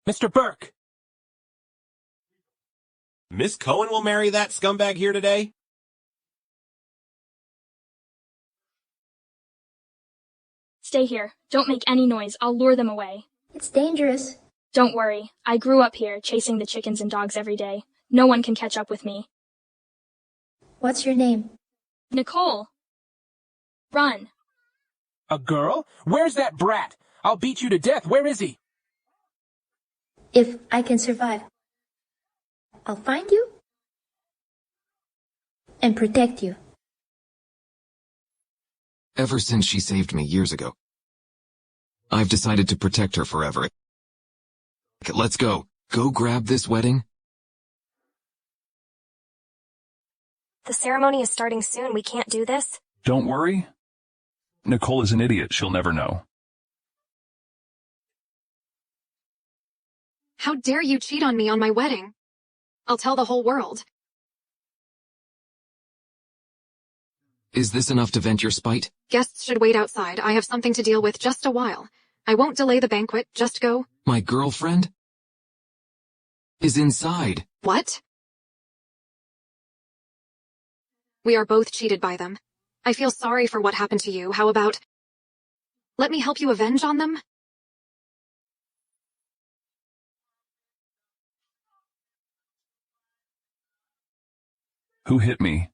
Mr. Burke! Miss Cohen will marry that scumbag here today? Stay here. Don't make any noise. I'll lure them away. It's dangerous. Don't worry. I grew up here, chasing the chickens and dogs every day. No one can catch up with me. What's your name? Nicole. Run. A girl? Where's that brat? I'll beat you to death. Where is he? If I can survive, I'll find you and protect you. Ever since she saved me years ago, I've decided to protect her forever. Let's go. Go grab this wedding. The ceremony is starting soon. We can't do this. Don't worry. Nicole is an idiot. She'll never know. How dare you cheat on me on my wedding? I'll tell the whole world. Is this enough to vent your spite? Guests should wait outside. I have something to deal with just a while. I won't delay the banquet. Just go. My girlfriend is inside. What? We are both cheated by them. I feel sorry for what happened to you. How about... let me help you avenge on them? Who hit me?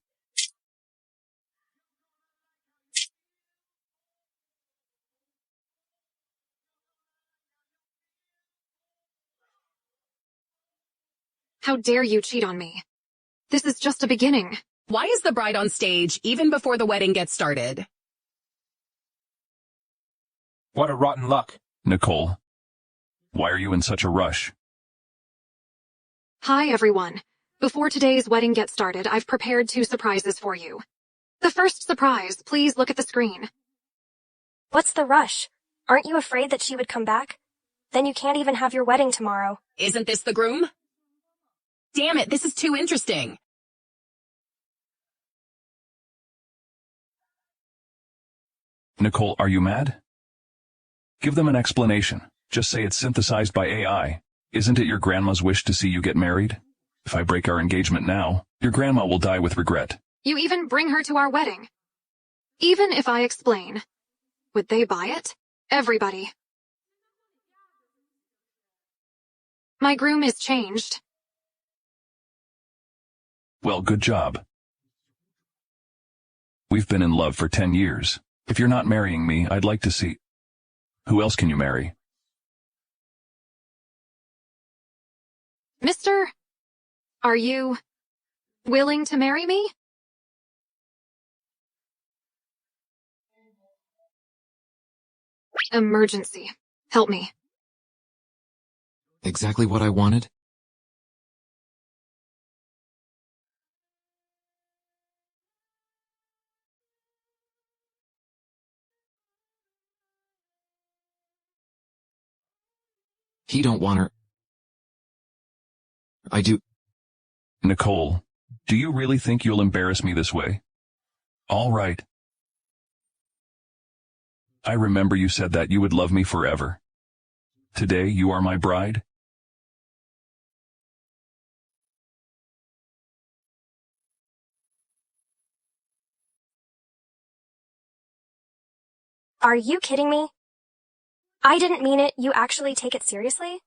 How dare you cheat on me? This is just a beginning. Why is the bride on stage even before the wedding gets started? What a rotten luck. Nicole, why are you in such a rush? Hi, everyone. Before today's wedding gets started, I've prepared 2 surprises for you. The first surprise, please look at the screen. What's the rush? Aren't you afraid that she would come back? Then you can't even have your wedding tomorrow. Isn't this the groom? Damn it, this is too interesting. Nicole, are you mad? Give them an explanation. Just say it's synthesized by AI. Isn't it your grandma's wish to see you get married? If I break our engagement now, your grandma will die with regret. You even bring her to our wedding. Even if I explain, would they buy it? Everybody. My groom is changed. Well, good job. We've been in love for 10 years. If you're not marrying me, I'd like to see. Who else can you marry? Mister, are you willing to marry me? Emergency. Help me. Exactly what I wanted? He don't want her. I do. Nicole, do you really think you'll embarrass me this way? All right. I remember you said that you would love me forever. Today you are my bride? Are you kidding me? I didn't mean it. You actually take it seriously?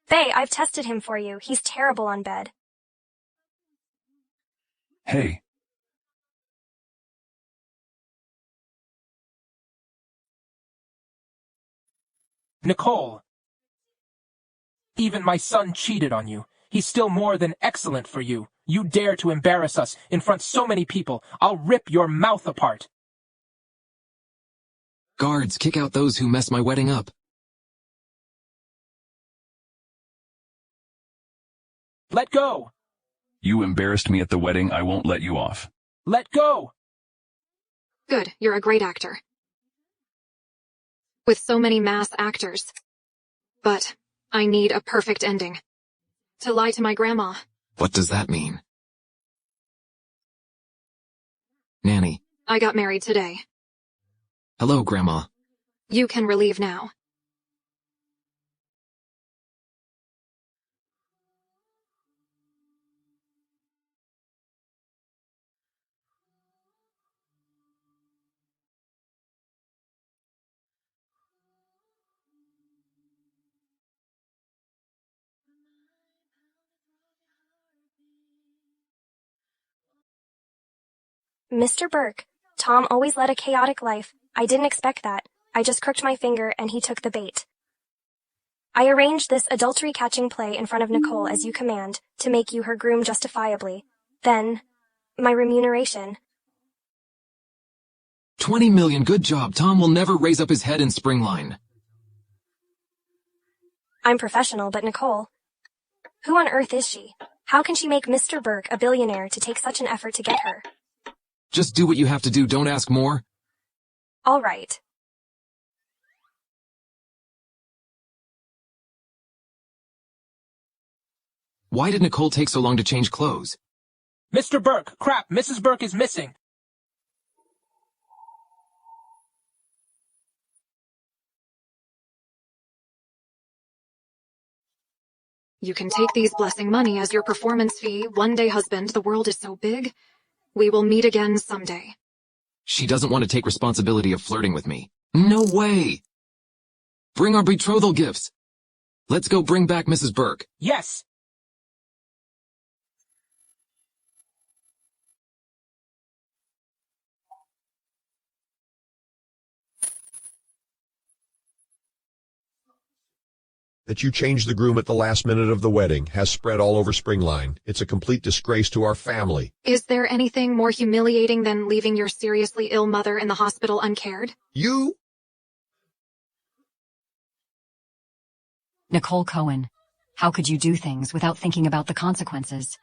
Faye, I've tested him for you. He's terrible on bed. Hey. Nicole. Even my son cheated on you. He's still more than excellent for you. You dare to embarrass us in front of so many people. I'll rip your mouth apart. Guards, kick out those who mess my wedding up. Let go. You embarrassed me at the wedding. I won't let you off. Let go. Good, you're a great actor. With so many mass actors. But I need a perfect ending. To lie to my grandma. What does that mean? Nanny. I got married today. Hello, Grandma. You can relieve now. Mr. Burke, Tom always led a chaotic life. I didn't expect that. I just crooked my finger and he took the bait. I arranged this adultery-catching play in front of Nicole as you command, to make you her groom justifiably. Then, my remuneration. 20 million, good job. Tom will never raise up his head in Springline. I'm professional, but Nicole... Who on earth is she? How can she make Mr. Burke a billionaire to take such an effort to get her? Just do what you have to do, don't ask more. All right. Why did Nicole take so long to change clothes? Mr. Burke, crap, Mrs. Burke is missing. You can take these blessing money as your performance fee. One day, husband, the world is so big. We will meet again someday. She doesn't want to take responsibility of flirting with me. No way! Bring our betrothal gifts. Let's go bring back Mrs. Burke. Yes! That you changed the groom at the last minute of the wedding has spread all over Springline. It's a complete disgrace to our family. Is there anything more humiliating than leaving your seriously ill mother in the hospital uncared? You? Nicole Cohen, how could you do things without thinking about the consequences?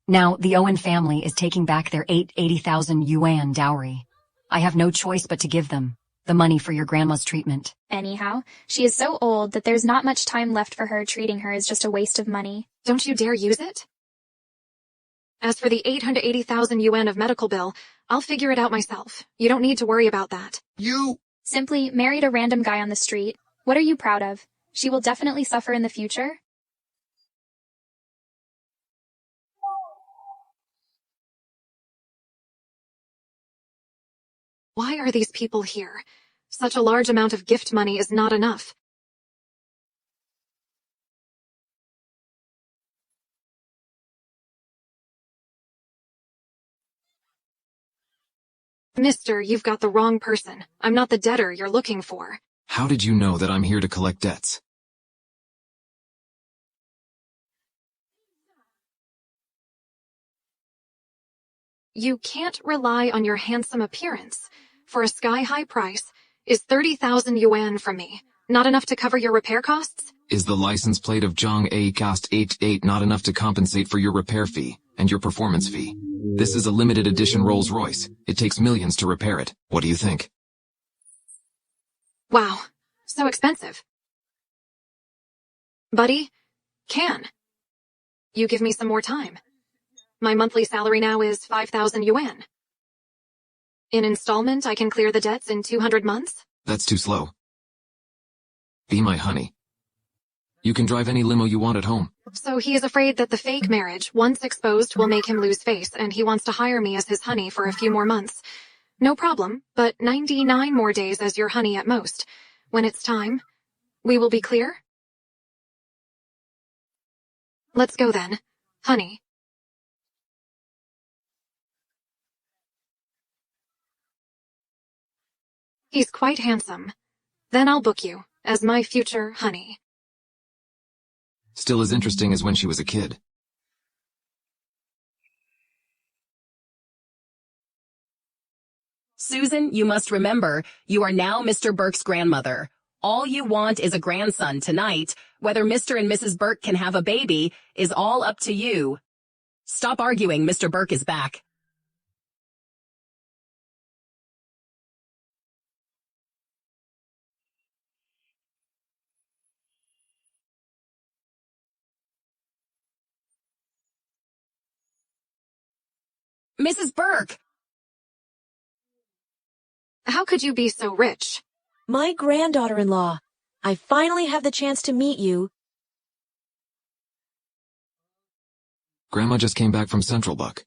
Now, the Owen family is taking back their 80,000 yuan dowry. I have no choice but to give them the money for your grandma's treatment. Anyhow, she is so old that there's not much time left for her. Treating her is just a waste of money. Don't you dare use it? As for the 880,000 yuan of medical bill, I'll figure it out myself. You don't need to worry about that. You simply married a random guy on the street. What are you proud of? She will definitely suffer in the future. Why are these people here? Such a large amount of gift money is not enough. Mister, you've got the wrong person. I'm not the debtor you're looking for. How did you know that I'm here to collect debts? You can't rely on your handsome appearance. For a sky-high price, is 30,000 yuan from me not enough to cover your repair costs? Is the license plate of Zhang A cost 88 not enough to compensate for your repair fee and your performance fee? This is a limited edition Rolls-Royce. It takes millions to repair it. What do you think? Wow, so expensive. Buddy, can you give me some more time? My monthly salary now is 5,000 yuan. In installment, I can clear the debts in 200 months? That's too slow. Be my honey. You can drive any limo you want at home. So he is afraid that the fake marriage, once exposed, will make him lose face, and he wants to hire me as his honey for a few more months. No problem, but 99 more days as your honey at most. When it's time, we will be clear? Let's go then, honey. He's quite handsome. Then I'll book you as my future honey. Still as interesting as when she was a kid. Susan, you must remember, you are now Mr. Burke's grandmother. All you want is a grandson tonight. Whether Mr. and Mrs. Burke can have a baby is all up to you. Stop arguing, Mr. Burke is back. Mrs. Burke! How could you be so rich? My granddaughter-in-law. I finally have the chance to meet you. Grandma just came back from Central Buck.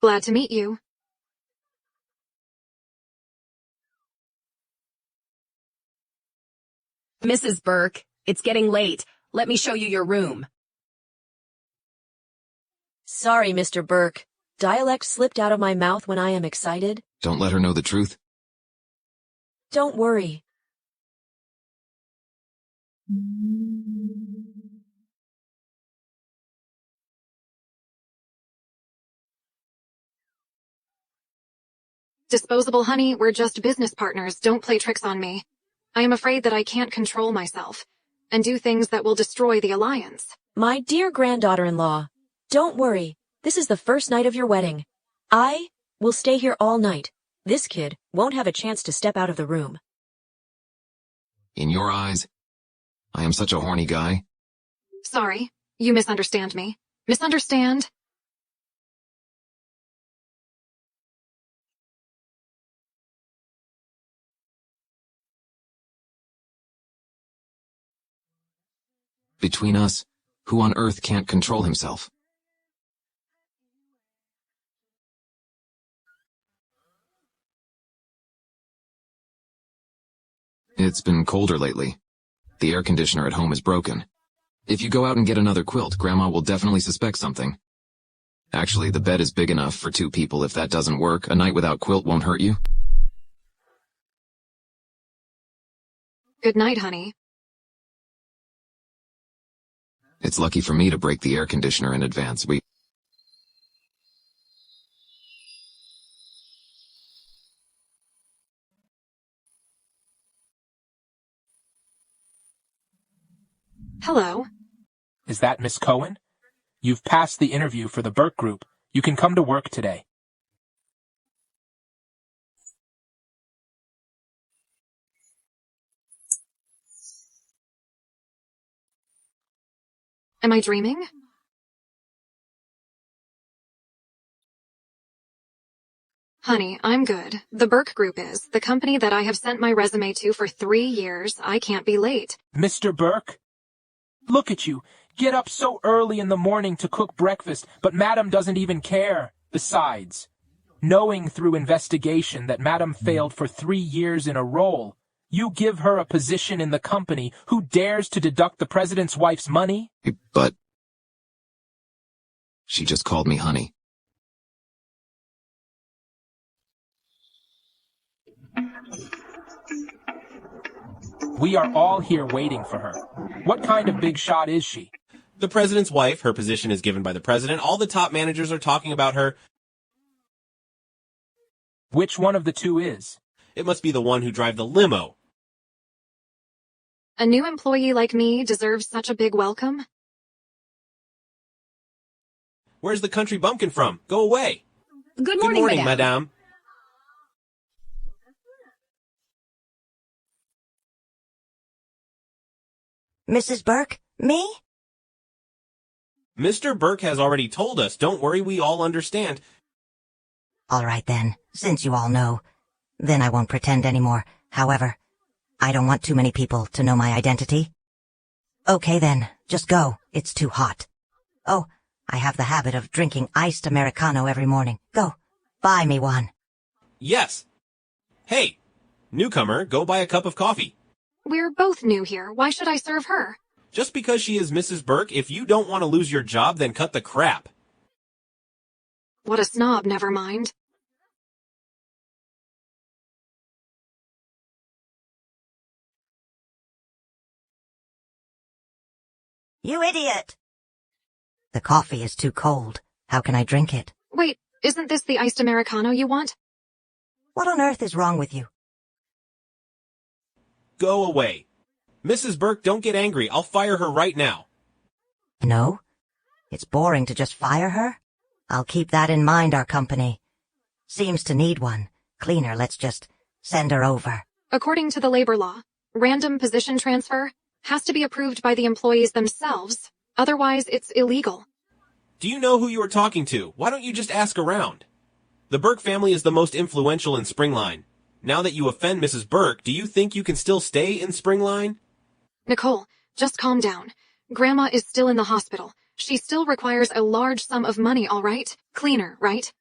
Glad to meet you. Mrs. Burke, it's getting late. Let me show you your room. Sorry, Mr. Burke. Dialect slipped out of my mouth when I am excited. Don't let her know the truth. Don't worry. Disposable honey, we're just business partners. Don't play tricks on me. I am afraid that I can't control myself and do things that will destroy the alliance. My dear granddaughter-in-law, don't worry. This is the first night of your wedding. I will stay here all night. This kid won't have a chance to step out of the room. In your eyes, I am such a horny guy. Sorry, you misunderstand me. Misunderstand? Between us, who on earth can't control himself? It's been colder lately. The air conditioner at home is broken. If you go out and get another quilt, Grandma will definitely suspect something. Actually, the bed is big enough for 2 people. If that doesn't work, a night without quilt won't hurt you. Good night, honey. It's lucky for me to break the air conditioner in advance. Hello. Is that Miss Cohen? You've passed the interview for the Burke Group. You can come to work today. Am I dreaming? Honey, I'm good. The Burke Group is. The company that I have sent my resume to for 3 years. I can't be late. Mr. Burke? Look at you. Get up so early in the morning to cook breakfast, but Madam doesn't even care. Besides, knowing through investigation that Madam failed for 3 years in a row, you give her a position in the company. Who dares to deduct the president's wife's money? But she just called me honey. We are all here waiting for her. What kind of big shot is she? The president's wife. Her position is given by the president. All the top managers are talking about her. Which one of the two is? It must be the one who drives the limo. A new employee like me deserves such a big welcome. Where's the country bumpkin from? Go away. Good morning, madame. Mrs. Burke? Me? Mr. Burke has already told us. Don't worry, we all understand. All right then, since you all know. Then I won't pretend anymore. However, I don't want too many people to know my identity. Okay then, just go. It's too hot. Oh, I have the habit of drinking iced Americano every morning. Go, buy me one. Yes. Hey, newcomer, go buy a cup of coffee. We're both new here. Why should I serve her? Just because she is Mrs. Burke, if you don't want to lose your job, then cut the crap. What a snob, never mind. You idiot! The coffee is too cold. How can I drink it? Wait, isn't this the iced Americano you want? What on earth is wrong with you? Go away. Mrs. Burke, don't get angry. I'll fire her right now. No? It's boring to just fire her? I'll keep that in mind, our company. Seems to need one. Cleaner, let's just send her over. According to the labor law, random position transfer has to be approved by the employees themselves. Otherwise, it's illegal. Do you know who you are talking to? Why don't you just ask around? The Burke family is the most influential in Springline. Now that you offend Mrs. Burke, do you think you can still stay in Springline? Nicole, just calm down. Grandma is still in the hospital. She still requires a large sum of money, all right? Cleaner, right?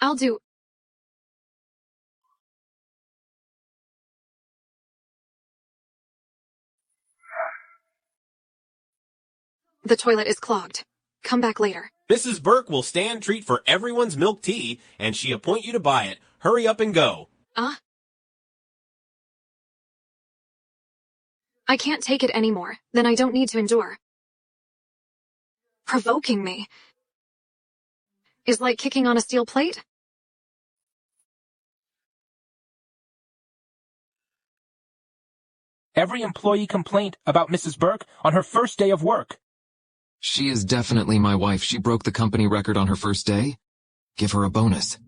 I'll do... The toilet is clogged. Come back later. Mrs. Burke will stand treat for everyone's milk tea, and she appoint you to buy it. Hurry up and go. I can't take it anymore. Then I don't need to endure. Provoking me is like kicking on a steel plate. Every employee complaint about Mrs. Burke on her first day of work. She is definitely my wife. She broke the company record on her first day. Give her a bonus.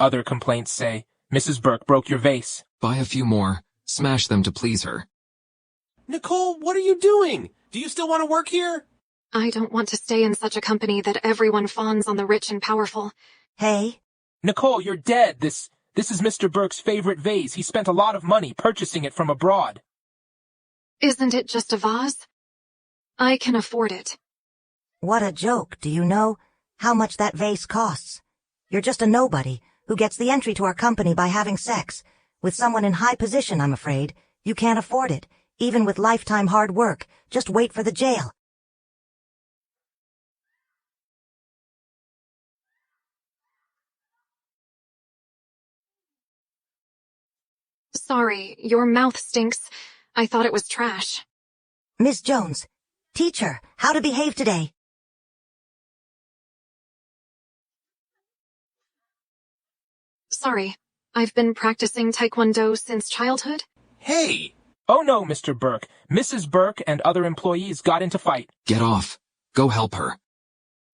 Other complaints say, Mrs. Burke broke your vase. Buy a few more. Smash them to please her. Nicole, what are you doing? Do you still want to work here? I don't want to stay in such a company that everyone fawns on the rich and powerful. Hey? Nicole, you're dead. This is Mr. Burke's favorite vase. He spent a lot of money purchasing it from abroad. Isn't it just a vase? I can afford it. What a joke. Do you know how much that vase costs? You're just a nobody who gets the entry to our company by having sex with someone in high position, I'm afraid. You can't afford it, even with lifetime hard work. Just wait for the jail. Sorry, your mouth stinks. I thought it was trash. Miss Jones, teach her how to behave today. Sorry, I've been practicing Taekwondo since childhood. Hey! Oh no, Mr. Burke. Mrs. Burke and other employees got into fight. Get off. Go help her.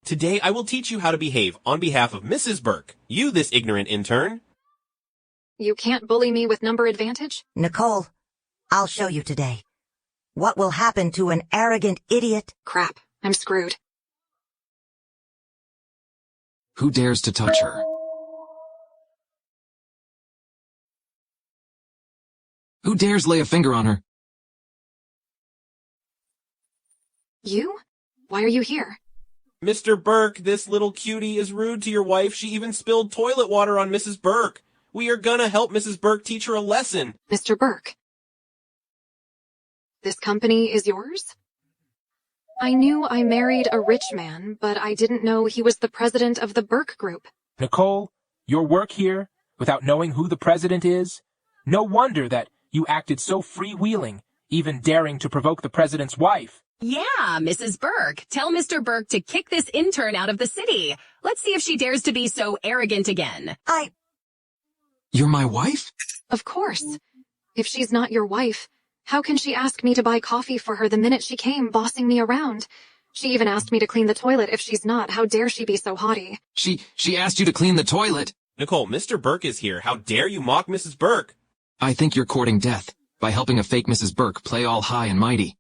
Today I will teach you how to behave on behalf of Mrs. Burke. You, this ignorant intern. You can't bully me with number advantage? Nicole, I'll show you today. What will happen to an arrogant idiot? Crap, I'm screwed. Who dares to touch her? Who dares lay a finger on her? You? Why are you here? Mr. Burke, this little cutie is rude to your wife. She even spilled toilet water on Mrs. Burke. We are gonna help Mrs. Burke teach her a lesson. Mr. Burke. This company is yours? I knew I married a rich man, but I didn't know he was the president of the Burke Group. Nicole, your work here, without knowing who the president is? No wonder that you acted so freewheeling, even daring to provoke the president's wife. Yeah, Mrs. Burke. Tell Mr. Burke to kick this intern out of the city. Let's see if she dares to be so arrogant again. You're my wife? Of course. If she's not your wife, how can she ask me to buy coffee for her the minute she came, bossing me around? She even asked me to clean the toilet if she's not. How dare she be so haughty? She asked you to clean the toilet. Nicole, Mr. Burke is here. How dare you mock Mrs. Burke? I think you're courting death by helping a fake Mrs. Burke play all high and mighty.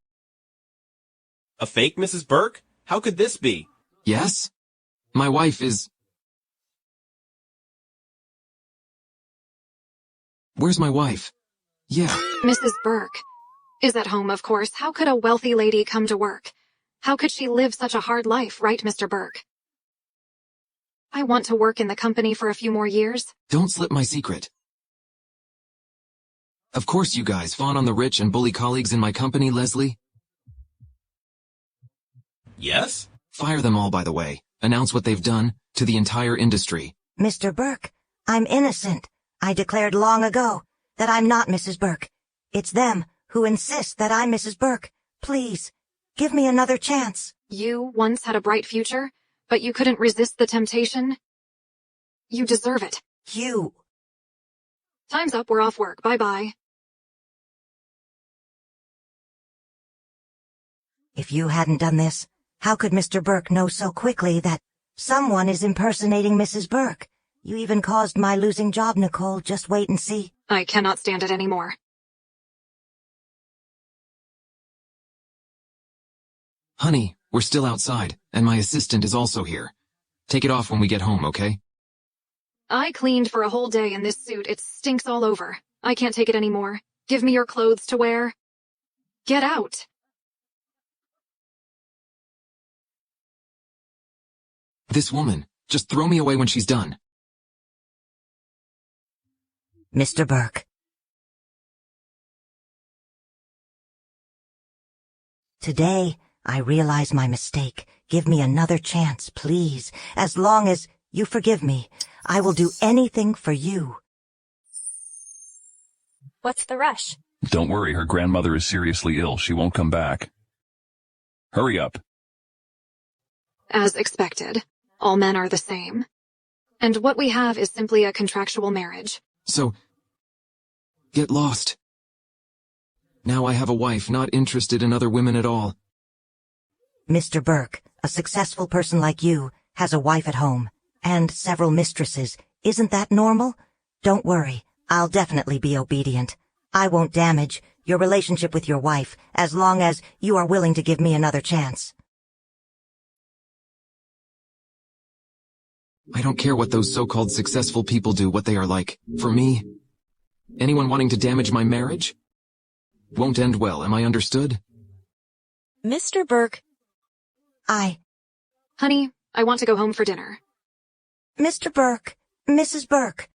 A fake Mrs. Burke? How could this be? Yes? My wife is... Where's my wife? Yeah. Mrs. Burke is at home, of course. How could a wealthy lady come to work? How could she live such a hard life, right, Mr. Burke? I want to work in the company for a few more years. Don't slip my secret. Of course you guys fawn on the rich and bully colleagues in my company, Leslie. Yes? Fire them all, by the way. Announce what they've done to the entire industry. Mr. Burke, I'm innocent. I declared long ago that I'm not Mrs. Burke. It's them who insist that I'm Mrs. Burke. Please, give me another chance. You once had a bright future, but you couldn't resist the temptation. You deserve it. You. Time's up, we're off work. Bye-bye. If you hadn't done this, how could Mr. Burke know so quickly that someone is impersonating Mrs. Burke? You even caused my losing job, Nicole. Just wait and see. I cannot stand it anymore. Honey, we're still outside, and my assistant is also here. Take it off when we get home, okay? I cleaned for a whole day in this suit. It stinks all over. I can't take it anymore. Give me your clothes to wear. Get out. This woman, just throw me away when she's done. Mr. Burke. Today, I realize my mistake. Give me another chance, please. As long as you forgive me, I will do anything for you. What's the rush? Don't worry, her grandmother is seriously ill. She won't come back. Hurry up. As expected, all men are the same. And what we have is simply a contractual marriage. So, get lost. Now I have a wife, not interested in other women at all. Mr. Burke, a successful person like you, has a wife at home, and several mistresses. Isn't that normal? Don't worry, I'll definitely be obedient. I won't damage your relationship with your wife, as long as you are willing to give me another chance. I don't care what those so-called successful people do, what they are like. For me, anyone wanting to damage my marriage won't end well, am I understood? Mr. Burke. Honey, I want to go home for dinner. Mr. Burke, Mrs. Burke.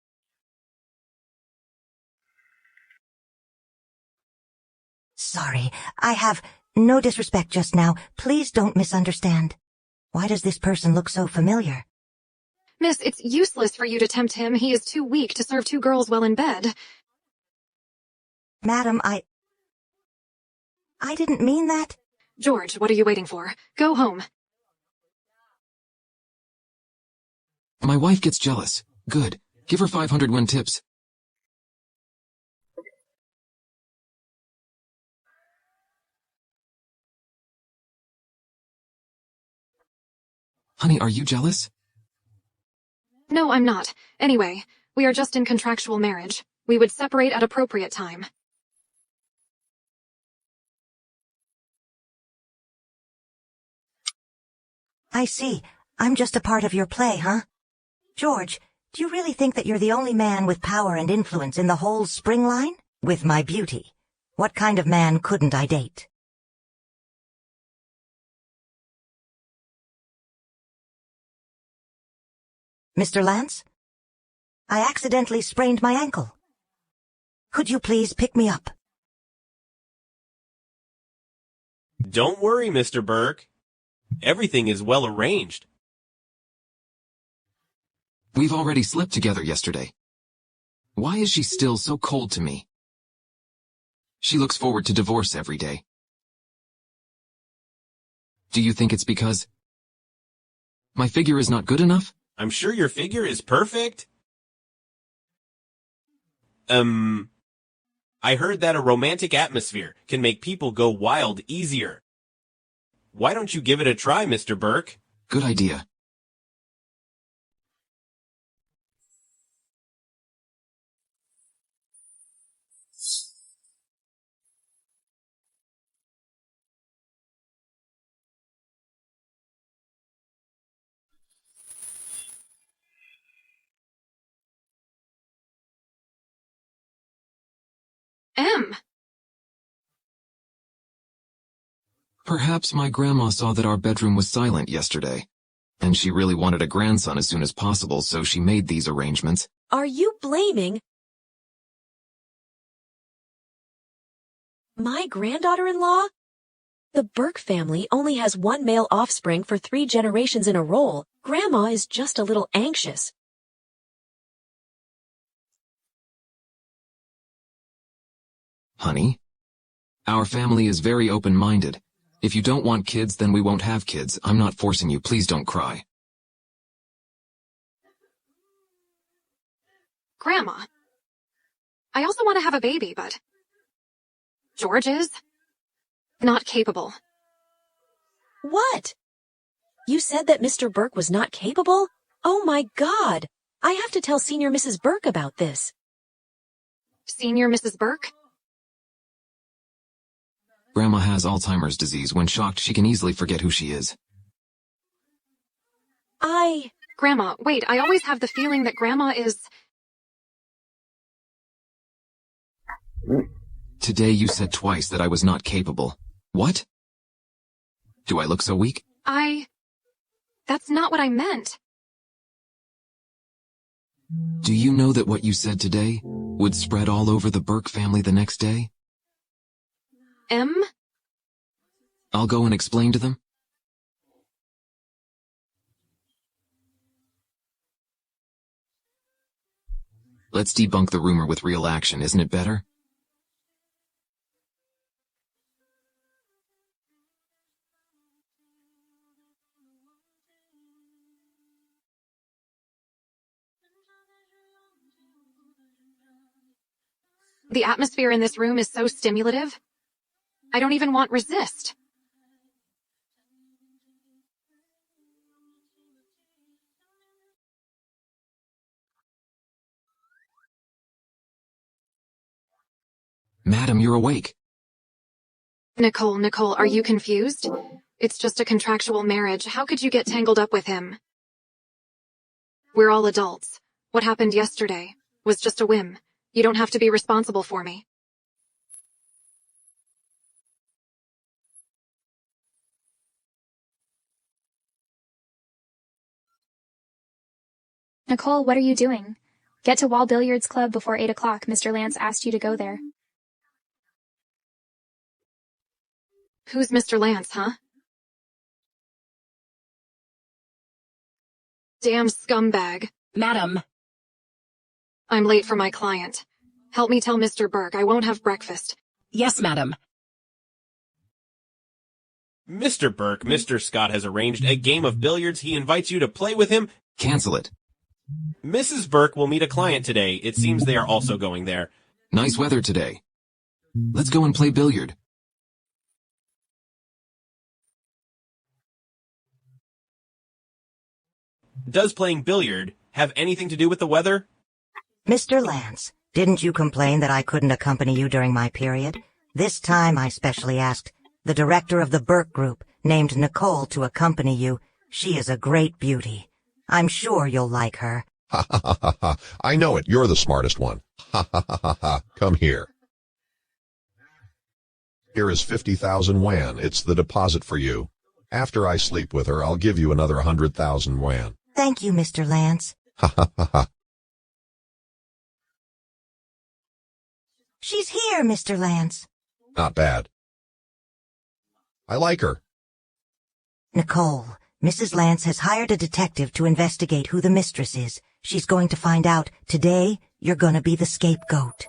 Sorry, I have no disrespect just now. Please don't misunderstand. Why does this person look so familiar? Miss, it's useless for you to tempt him. He is too weak to serve two girls while in bed. Madam, I didn't mean that. George, what are you waiting for? Go home. My wife gets jealous. Good. Give her 500 win tips. Honey, are you jealous? No, I'm not. Anyway, we are just in contractual marriage. We would separate at appropriate time. I see. I'm just a part of your play, huh? George, do you really think that you're the only man with power and influence in the whole spring line? With my beauty, what kind of man couldn't I date? Mr. Lance? I accidentally sprained my ankle. Could you please pick me up? Don't worry, Mr. Burke. Everything is well arranged. We've already slept together yesterday. Why is she still so cold to me? She looks forward to divorce every day. Do you think it's because my figure is not good enough? I'm sure your figure is perfect. I heard that a romantic atmosphere can make people go wild easier. Why don't you give it a try, Mr. Burke? Good idea. M. Perhaps my grandma saw that our bedroom was silent yesterday, and she really wanted a grandson as soon as possible, so she made these arrangements. Are you blaming my granddaughter-in-law? The Burke family only has one male offspring for 3 generations in a row. Grandma is just a little anxious. Honey, our family is very open-minded. If you don't want kids, then we won't have kids. I'm not forcing you. Please don't cry. Grandma. I also want to have a baby, but George is not capable. What? You said that Mr. Burke was not capable? Oh my God! I have to tell Senior Mrs. Burke about this. Senior Mrs. Burke? Grandma has Alzheimer's disease. When shocked, she can easily forget who she is. Grandma, wait, I always have the feeling that Grandma is... Today you said twice that I was not capable. What? Do I look so weak? That's not what I meant. Do you know that what you said today would spread all over the Burke family the next day? I'll go and explain to them. Let's debunk the rumor with real action, isn't it better? The atmosphere in this room is so stimulative. I don't even want resist. Madam, you're awake. Nicole, are you confused? It's just a contractual marriage. How could you get tangled up with him? We're all adults. What happened yesterday was just a whim. You don't have to be responsible for me. Nicole, what are you doing? Get to Wall Billiards Club before 8 o'clock. Mr. Lance asked you to go there. Who's Mr. Lance, huh? Damn scumbag. Madam. I'm late for my client. Help me tell Mr. Burke I won't have breakfast. Yes, madam. Mr. Burke, Mr. Scott has arranged a game of billiards. He invites you to play with him. Cancel it. Mrs. Burke will meet a client today. It seems they are also going there. Nice weather today. Let's go and play billiard. Does playing billiard have anything to do with the weather? Mr. Lance, didn't you complain that I couldn't accompany you during my period? This time I specially asked the director of the Burke Group, named Nicole, to accompany you. She is a great beauty. I'm sure you'll like her. Ha ha ha ha ha. I know it. You're the smartest one. Ha ha ha ha ha. Come here. Here is 50,000 yuan. It's the deposit for you. After I sleep with her, I'll give you another 100,000 yuan. Thank you, Mr. Lance. Ha ha ha ha. She's here, Mr. Lance. Not bad. I like her. Nicole, Mrs. Lance has hired a detective to investigate who the mistress is. She's going to find out. Today, you're gonna be the scapegoat.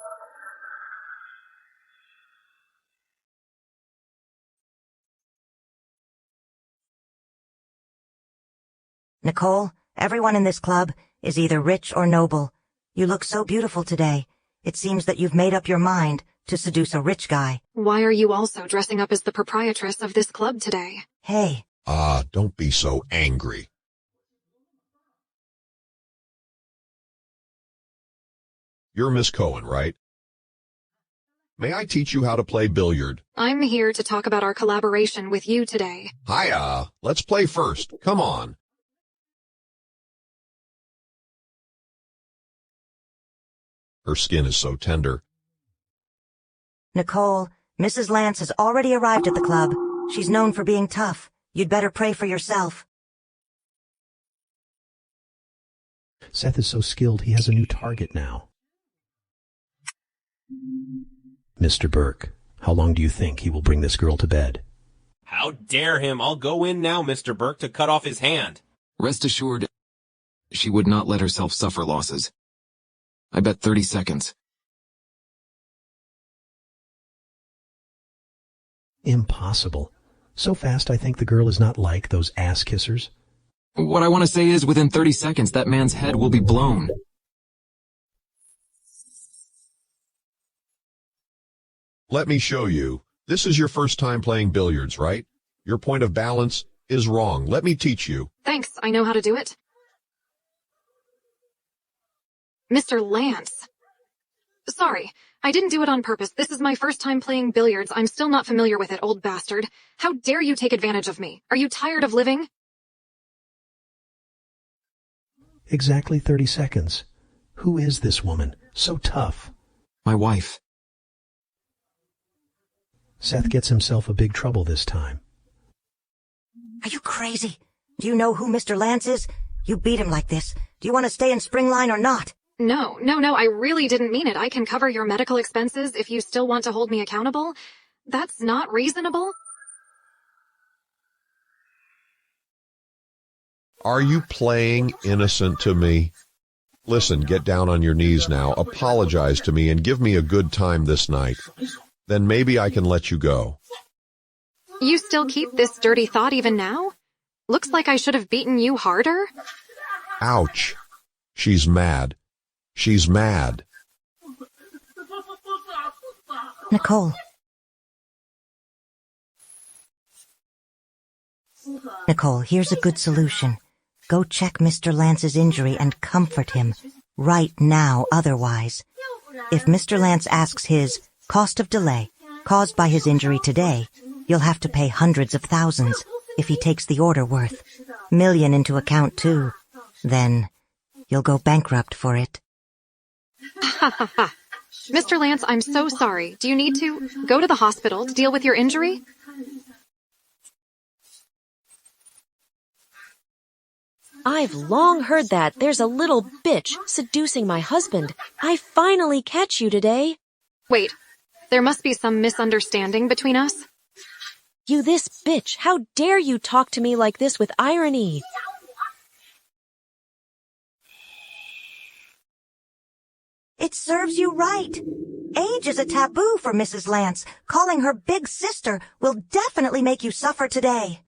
Nicole, everyone in this club is either rich or noble. You look so beautiful today. It seems that you've made up your mind to seduce a rich guy. Why are you also dressing up as the proprietress of this club today? Hey. Don't be so angry. You're Miss Cohen, right? May I teach you how to play billiard? I'm here to talk about our collaboration with you today. Hiya! Let's play first. Come on. Her skin is so tender. Nicole, Mrs. Lance has already arrived at the club. She's known for being tough. You'd better pray for yourself. Seth is so skilled he has a new target now. Mr. Burke, how long do you think he will bring this girl to bed? How dare him! I'll go in now, Mr. Burke, to cut off his hand. Rest assured, she would not let herself suffer losses. I bet 30 seconds. Impossible. So fast I think the girl is not like those ass-kissers. What I want to say is, within 30 seconds, that man's head will be blown. Let me show you. This is your first time playing billiards, right? Your point of balance is wrong. Let me teach you. Thanks, I know how to do it. Mr. Lance. Sorry, I didn't do it on purpose. This is my first time playing billiards. I'm still not familiar with it, old bastard. How dare you take advantage of me? Are you tired of living? Exactly 30 seconds. Who is this woman? So tough. My wife. Seth gets himself a big trouble this time. Are you crazy? Do you know who Mr. Lance is? You beat him like this. Do you want to stay in Springline or not? No, I really didn't mean it. I can cover your medical expenses if you still want to hold me accountable. That's not reasonable. Are you playing innocent to me? Listen, get down on your knees now, apologize to me, and give me a good time this night. Then maybe I can let you go. You still keep this dirty thought even now? Looks like I should have beaten you harder. Ouch. She's mad. She's mad. Nicole. Nicole, here's a good solution. Go check Mr. Lance's injury and comfort him. Right now, otherwise. If Mr. Lance asks his cost of delay caused by his injury today, you'll have to pay hundreds of thousands if he takes the order worth. Million into account, too. Then you'll go bankrupt for it. Ha ha ha. Mr. Lance, I'm so sorry. Do you need to go to the hospital to deal with your injury? I've long heard that there's a little bitch seducing my husband. I finally catch you today. Wait, there must be some misunderstanding between us. You this bitch, how dare you talk to me like this with irony? It serves you right. Age is a taboo for Mrs. Lance. Calling her big sister will definitely make you suffer today.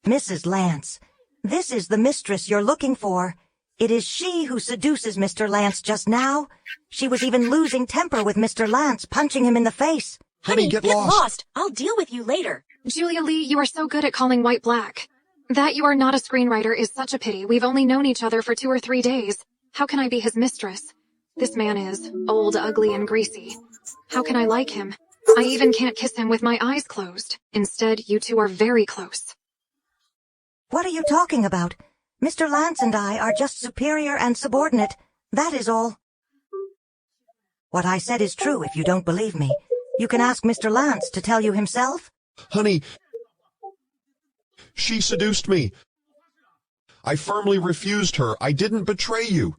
Mrs. Lance, this is the mistress you're looking for. It is she who seduces Mr. Lance just now. She was even losing temper with Mr. Lance, punching him in the face. Honey, get lost. I'll deal with you later. Julia Lee, you are so good at calling white black. That you are not a screenwriter is such a pity. We've only known each other for 2 or 3 days. How can I be his mistress? This man is old, ugly, and greasy. How can I like him? I even can't kiss him with my eyes closed. Instead, you two are very close. What are you talking about? Mr. Lance and I are just superior and subordinate. That is all. What I said is true if you don't believe me. You can ask Mr. Lance to tell you himself. Honey, she seduced me. I firmly refused her. I didn't betray you.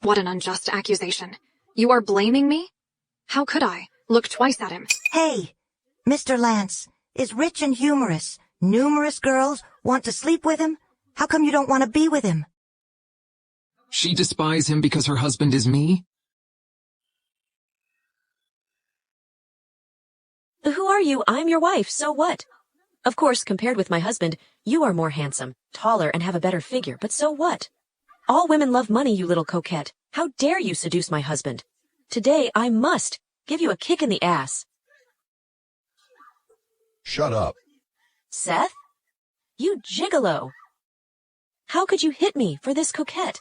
What an unjust accusation. You are blaming me? How could I? Look twice at him. Hey, Mr. Lance is rich and humorous. Numerous girls want to sleep with him. How come you don't want to be with him? She despises him because her husband is me? Who are you? I'm your wife, so what? Of course, compared with my husband, you are more handsome, taller, and have a better figure, but so what? All women love money, you little coquette. How dare you seduce my husband? Today, I must give you a kick in the ass. Shut up. Seth? You gigolo. How could you hit me for this coquette?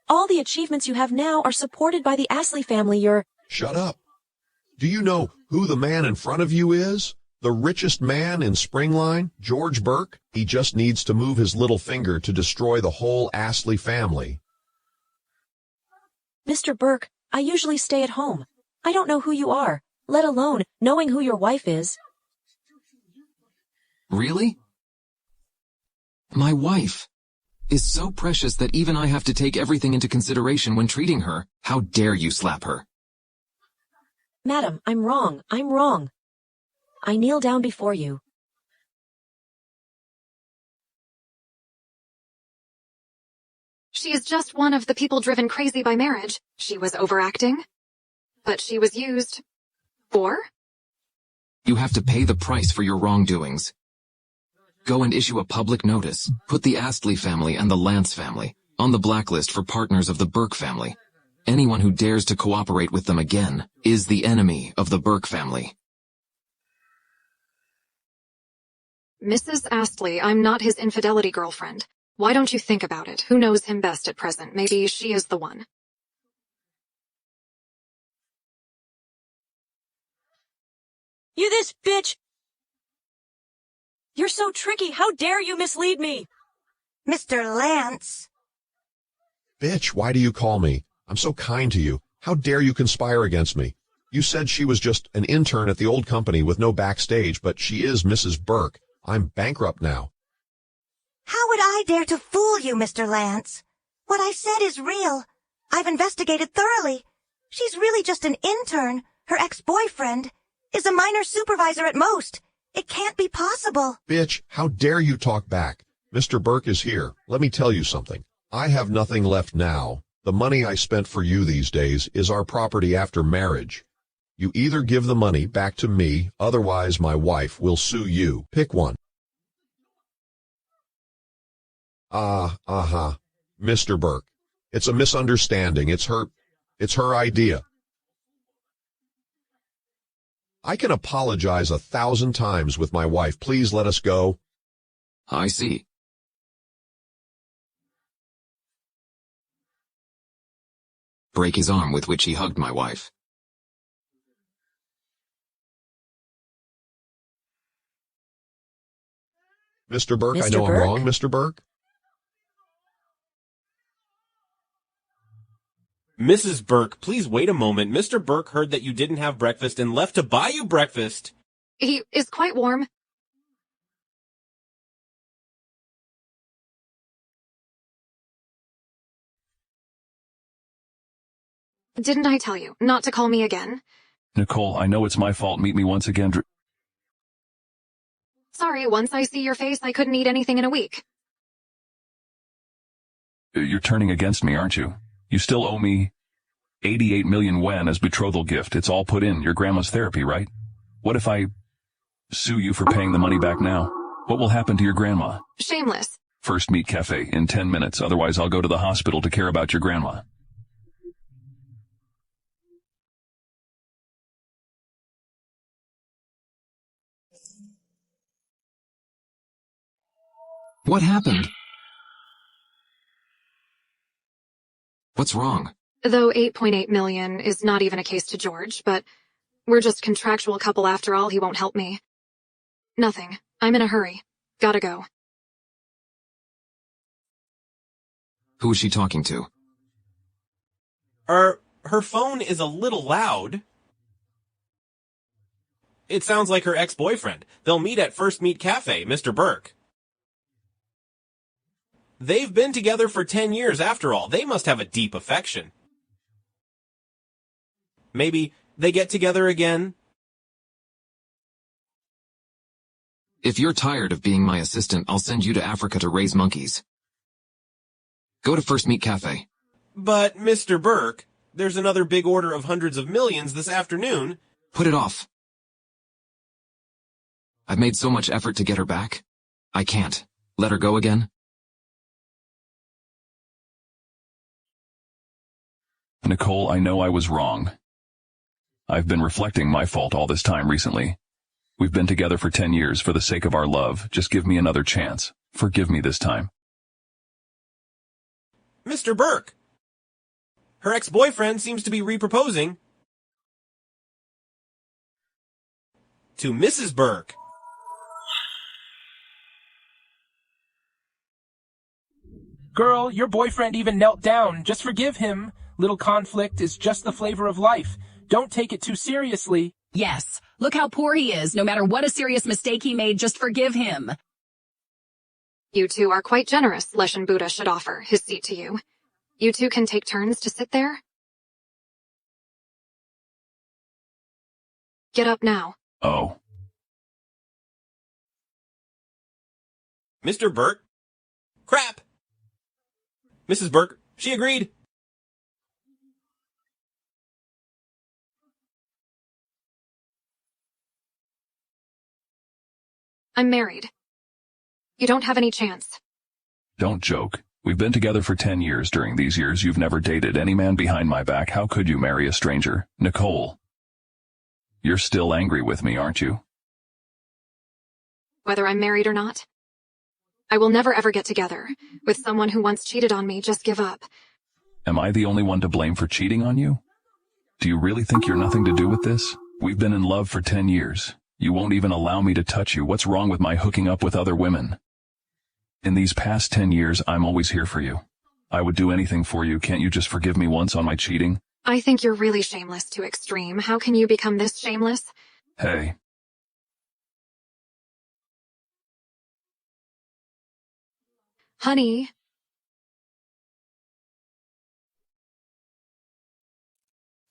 All the achievements you have now are supported by the Astley family. Shut up. Do you know who the man in front of you is? The richest man in Springline, George Burke? He just needs to move his little finger to destroy the whole Astley family. Mr. Burke, I usually stay at home. I don't know who you are, let alone knowing who your wife is. Really? My wife is so precious that even I have to take everything into consideration when treating her. How dare you slap her? Madam, I'm wrong. I'm wrong. I kneel down before you. She is just one of the people driven crazy by marriage. She was overacting. But she was used. For? You have to pay the price for your wrongdoings. Go and issue a public notice. Put the Astley family and the Lance family on the blacklist for partners of the Burke family. Anyone who dares to cooperate with them again is the enemy of the Burke family. Mrs. Astley, I'm not his infidelity girlfriend. Why don't you think about it? Who knows him best at present? Maybe she is the one. You this bitch! You're so tricky. How dare you mislead me? Mr. Lance. Bitch, why do you call me? I'm so kind to you. How dare you conspire against me? You said she was just an intern at the old company with no backstage, but she is Mrs. Burke. I'm bankrupt now. How would I dare to fool you, Mr. Lance? What I said is real. I've investigated thoroughly. She's really just an intern. Her ex-boyfriend is a minor supervisor at most. It can't be possible. Bitch, how dare you talk back? Mr. Burke is here. Let me tell you something. I have nothing left now. The money I spent for you these days is our property after marriage. You either give the money back to me, otherwise my wife will sue you. Pick one. Mr. Burke. It's a misunderstanding. It's her idea. I can apologize 1,000 times with my wife. Please let us go. I see. Break his arm with which he hugged my wife. Mr. Burke, I Mr. know I'm Burke? wrong, Mr. Burke. Mrs. Burke, please wait a moment. Mr. Burke heard that you didn't have breakfast and left to buy you breakfast. He is quite warm. Didn't I tell you not to call me again? Nicole, I know it's my fault. Meet me once again. Sorry, once I see your face, I couldn't eat anything in a week. You're turning against me, aren't you? You still owe me 88 million yuan as betrothal gift. It's all put in your grandma's therapy, right? What if I sue you for paying the money back now? What will happen to your grandma? Shameless. First meet cafe in 10 minutes, otherwise I'll go to the hospital to care about your grandma. What happened? What's wrong? Though 8.8 million is not even a case to George, but we're just contractual couple after all, he won't help me. Nothing. I'm in a hurry. Gotta go. Who is she talking to? Her phone is a little loud. It sounds like her ex-boyfriend. They'll meet at First Meet Cafe, Mr. Burke. They've been together for 10 years after all. They must have a deep affection. Maybe they get together again? If you're tired of being my assistant, I'll send you to Africa to raise monkeys. Go to First Meet Cafe. But, Mr. Burke, there's another big order of hundreds of millions this afternoon. Put it off. I've made so much effort to get her back. I can't. Let her go again? Nicole, I know I was wrong. I've been reflecting my fault all this time recently. We've been together for 10 years for the sake of our love. Just give me another chance. Forgive me this time. Mr. Burke! Her ex-boyfriend seems to be re-proposing to Mrs. Burke. Girl, your boyfriend even knelt down. Just forgive him. Little conflict is just the flavor of life. Don't take it too seriously. Yes. Look how poor he is. No matter what a serious mistake he made, just forgive him. You two are quite generous. Leshan Buddha should offer his seat to you. You two can take turns to sit there. Get up now. Oh. Mr. Burke? Crap! Mrs. Burke, she agreed. I'm married. You don't have any chance. Don't joke. We've been together for 10 years. During these years, you've never dated any man behind my back. How could you marry a stranger? Nicole. You're still angry with me, aren't you? Whether I'm married or not. I will never ever get together with someone who once cheated on me. Just give up. Am I the only one to blame for cheating on you? Do you really think you're nothing to do with this? We've been in love for 10 years. You won't even allow me to touch you. What's wrong with my hooking up with other women? In these past 10 years, I'm always here for you. I would do anything for you. Can't you just forgive me once on my cheating? I think you're really shameless to extreme. How can you become this shameless? Hey. Honey.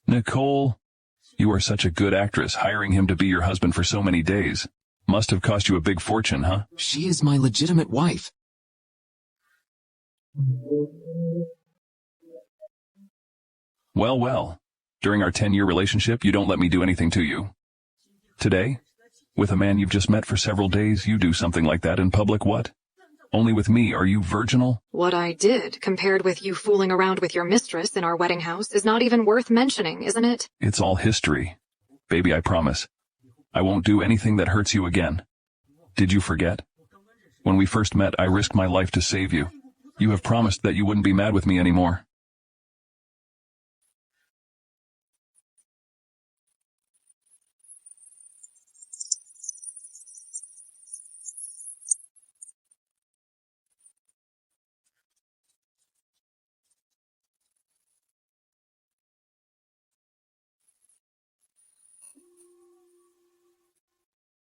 Nicole, you are such a good actress. Hiring him to be your husband for so many days must have cost you a big fortune, huh? She is my legitimate wife. Well, well. During our 10-year relationship, you don't let me do anything to you. Today, with a man you've just met for several days, you do something like that in public. What? Only with me are you virginal? What I did, compared with you fooling around with your mistress in our wedding house, is not even worth mentioning, isn't it? It's all history. Baby, I promise. I won't do anything that hurts you again. Did you forget? When we first met, I risked my life to save you. You have promised that you wouldn't be mad with me anymore.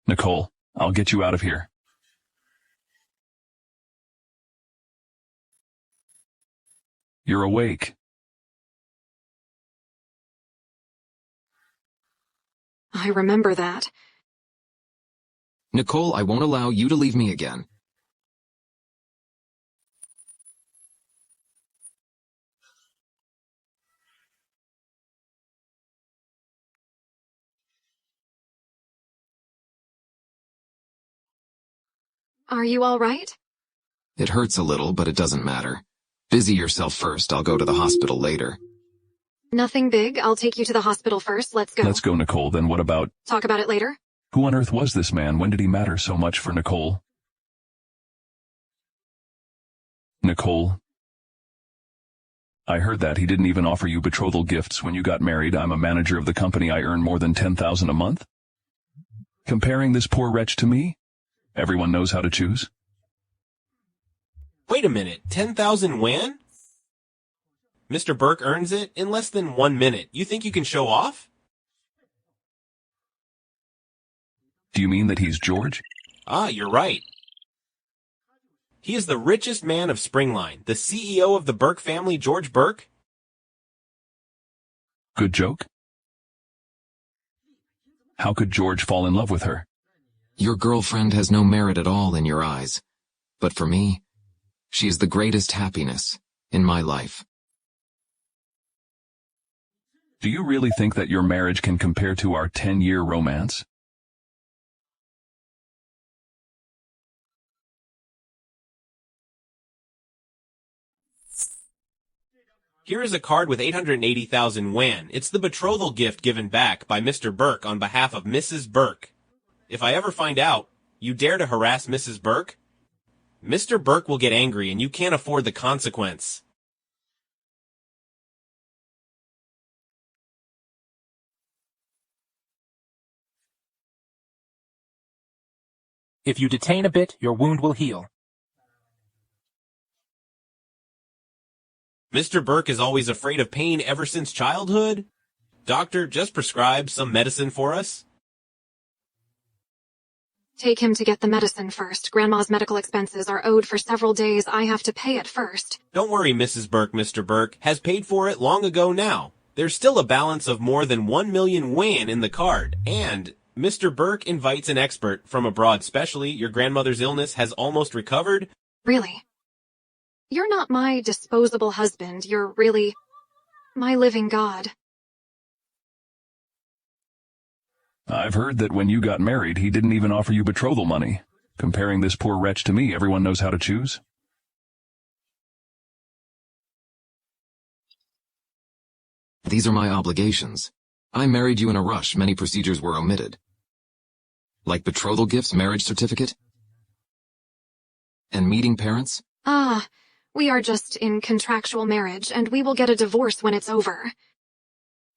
Nicole, I'll get you out of here. You're awake. I remember that. Nicole, I won't allow you to leave me again. Are you all right? It hurts a little, but it doesn't matter. Busy yourself first. I'll go to the hospital later. Nothing big. I'll take you to the hospital first. Let's go. Let's go, Nicole. Then what about... Talk about it later? Who on earth was this man? When did he matter so much for Nicole? Nicole? I heard that he didn't even offer you betrothal gifts when you got married. I'm a manager of the company. I earn more than $10,000 a month. Comparing this poor wretch to me? Everyone knows how to choose. Wait a minute, 10,000 yuan? Mr. Burke earns it in less than 1 minute. You think you can show off? Do you mean that he's George? Ah, you're right. He is the richest man of Springline, the CEO of the Burke family, George Burke. Good joke? How could George fall in love with her? Your girlfriend has no merit at all in your eyes. But for me, she is the greatest happiness in my life. Do you really think that your marriage can compare to our 10-year romance? Here is a card with 880,000 yuan. It's the betrothal gift given back by Mr. Burke on behalf of Mrs. Burke. If I ever find out you dare to harass Mrs. Burke, Mr. Burke will get angry and you can't afford the consequence. If you detain a bit, your wound will heal. Mr. Burke is always afraid of pain ever since childhood. Doctor, just prescribe some medicine for us. Take him to get the medicine first. Grandma's medical expenses are owed for several days. I have to pay it first. Don't worry, Mrs. Burke. Mr. Burke has paid for it long ago now. There's still a balance of more than 1 million yuan in the card, and Mr. Burke invites an expert from abroad. Specially, your grandmother's illness has almost recovered. Really? You're not my disposable husband. You're really my living God. I've heard that when you got married, he didn't even offer you betrothal money. Comparing this poor wretch to me, everyone knows how to choose. These are my obligations. I married you in a rush. Many procedures were omitted. Like betrothal gifts, marriage certificate, and meeting parents. Ah, we are just in contractual marriage, and we will get a divorce when it's over.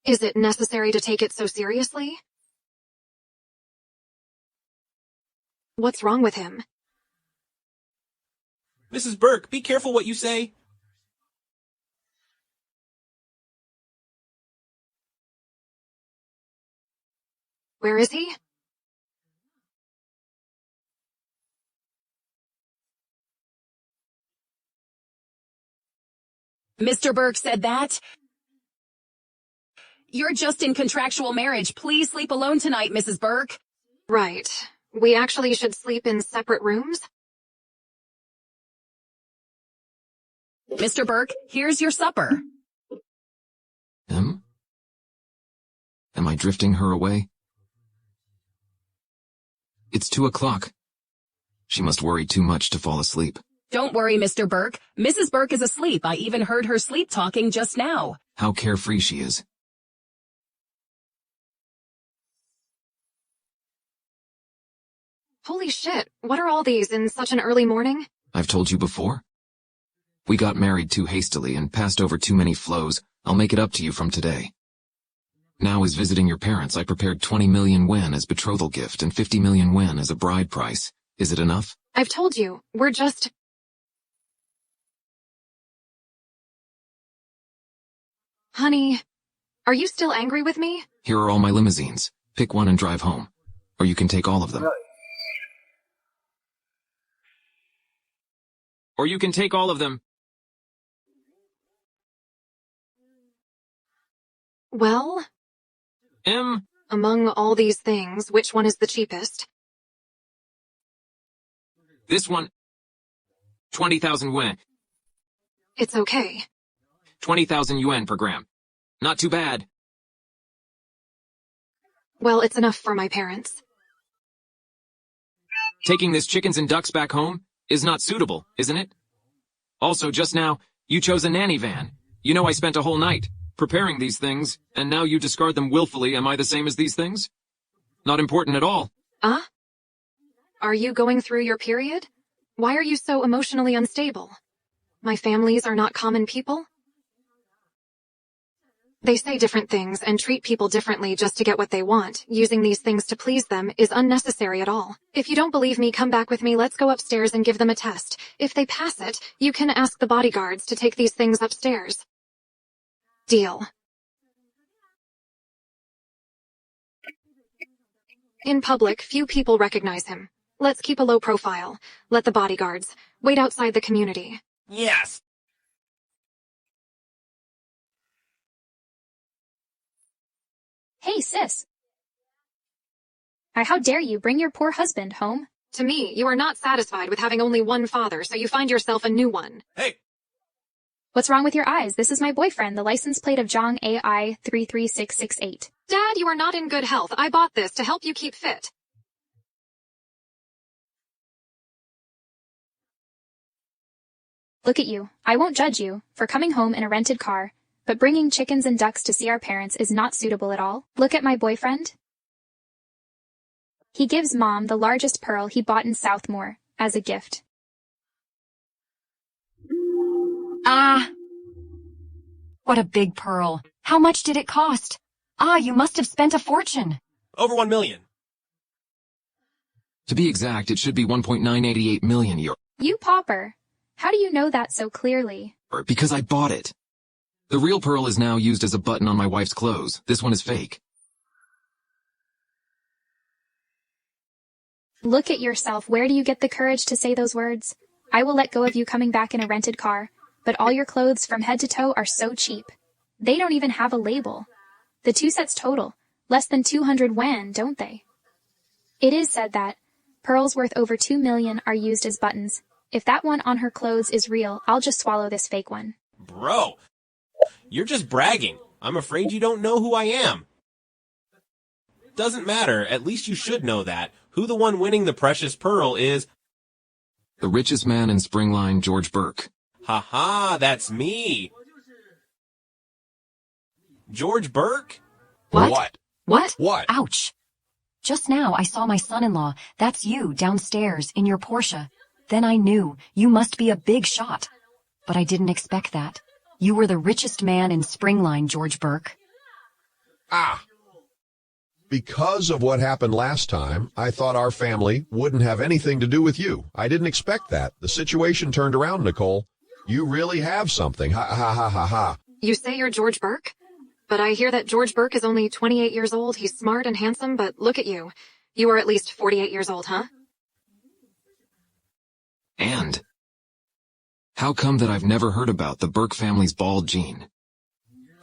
Is it necessary to take it so seriously? What's wrong with him? Mrs. Burke, be careful what you say. Where is he? Mr. Burke said that? You're just in contractual marriage. Please sleep alone tonight, Mrs. Burke. Right. We actually should sleep in separate rooms? Mr. Burke, here's your supper. Am I drifting her away? It's 2 o'clock. She must worry too much to fall asleep. Don't worry, Mr. Burke. Mrs. Burke is asleep. I even heard her sleep talking just now. How carefree she is. Holy shit, what are all these in such an early morning? I've told you before. We got married too hastily and passed over too many flows. I'll make it up to you from today. Now as visiting your parents, I prepared 20 million yen as betrothal gift and 50 million yen as a bride price. Is it enough? I've told you, we're just... Honey, are you still angry with me? Here are all my limousines. Pick one and drive home. Or you can take all of them. Or you can take all of them. Well... M. Among all these things, which one is the cheapest? This one. 20,000 yuan. It's okay. 20,000 yuan per gram. Not too bad. Well, it's enough for my parents. Taking this chickens and ducks back home is not suitable, isn't it? Also, just now, you chose a nanny van. You know I spent a whole night preparing these things, and now you discard them willfully. Am I the same as these things? Not important at all. Are you going through your period? Why are you so emotionally unstable? My families are not common people? They say different things and treat people differently just to get what they want. Using these things to please them is unnecessary at all. If you don't believe me, come back with me. Let's go upstairs and give them a test. If they pass it, you can ask the bodyguards to take these things upstairs. Deal. In public, few people recognize him. Let's keep a low profile. Let the bodyguards wait outside the community. Yes. Hey, sis. How dare you bring your poor husband home? To me, you are not satisfied with having only one father, so you find yourself a new one. Hey! What's wrong with your eyes? This is my boyfriend, the license plate of Zhang AI 33668. Dad, you are not in good health. I bought this to help you keep fit. Look at you. I won't judge you for coming home in a rented car, but bringing chickens and ducks to see our parents is not suitable at all. Look at my boyfriend. He gives Mom the largest pearl he bought in Southmore as a gift. What a big pearl. How much did it cost? You must have spent a fortune. Over 1 million. To be exact, it should be 1.988 million euro. You pauper. How do you know that so clearly? Because I bought it. The real pearl is now used as a button on my wife's clothes. This one is fake. Look at yourself. Where do you get the courage to say those words? I will let go of you coming back in a rented car, but all your clothes from head to toe are so cheap. They don't even have a label. The 2 sets total, less than 200 yuan, don't they? It is said that pearls worth over 2 million are used as buttons. If that one on her clothes is real, I'll just swallow this fake one. Bro, you're just bragging. I'm afraid you don't know who I am. Doesn't matter, at least you should know that. Who the one winning the precious pearl is... The richest man in Springline, George Burke. Ha, that's me. George Burke? What? What? What? Ouch. Just now I saw my son-in-law. That's you downstairs in your Porsche. Then I knew you must be a big shot. But I didn't expect that. You were the richest man in Springline, George Burke. Because of what happened last time, I thought our family wouldn't have anything to do with you. I didn't expect that. The situation turned around, Nicole. You really have something. Ha ha ha ha ha. You say you're George Burke? But I hear that George Burke is only 28 years old. He's smart and handsome, but look at you. You are at least 48 years old, huh? And how come that I've never heard about the Burke family's bald gene?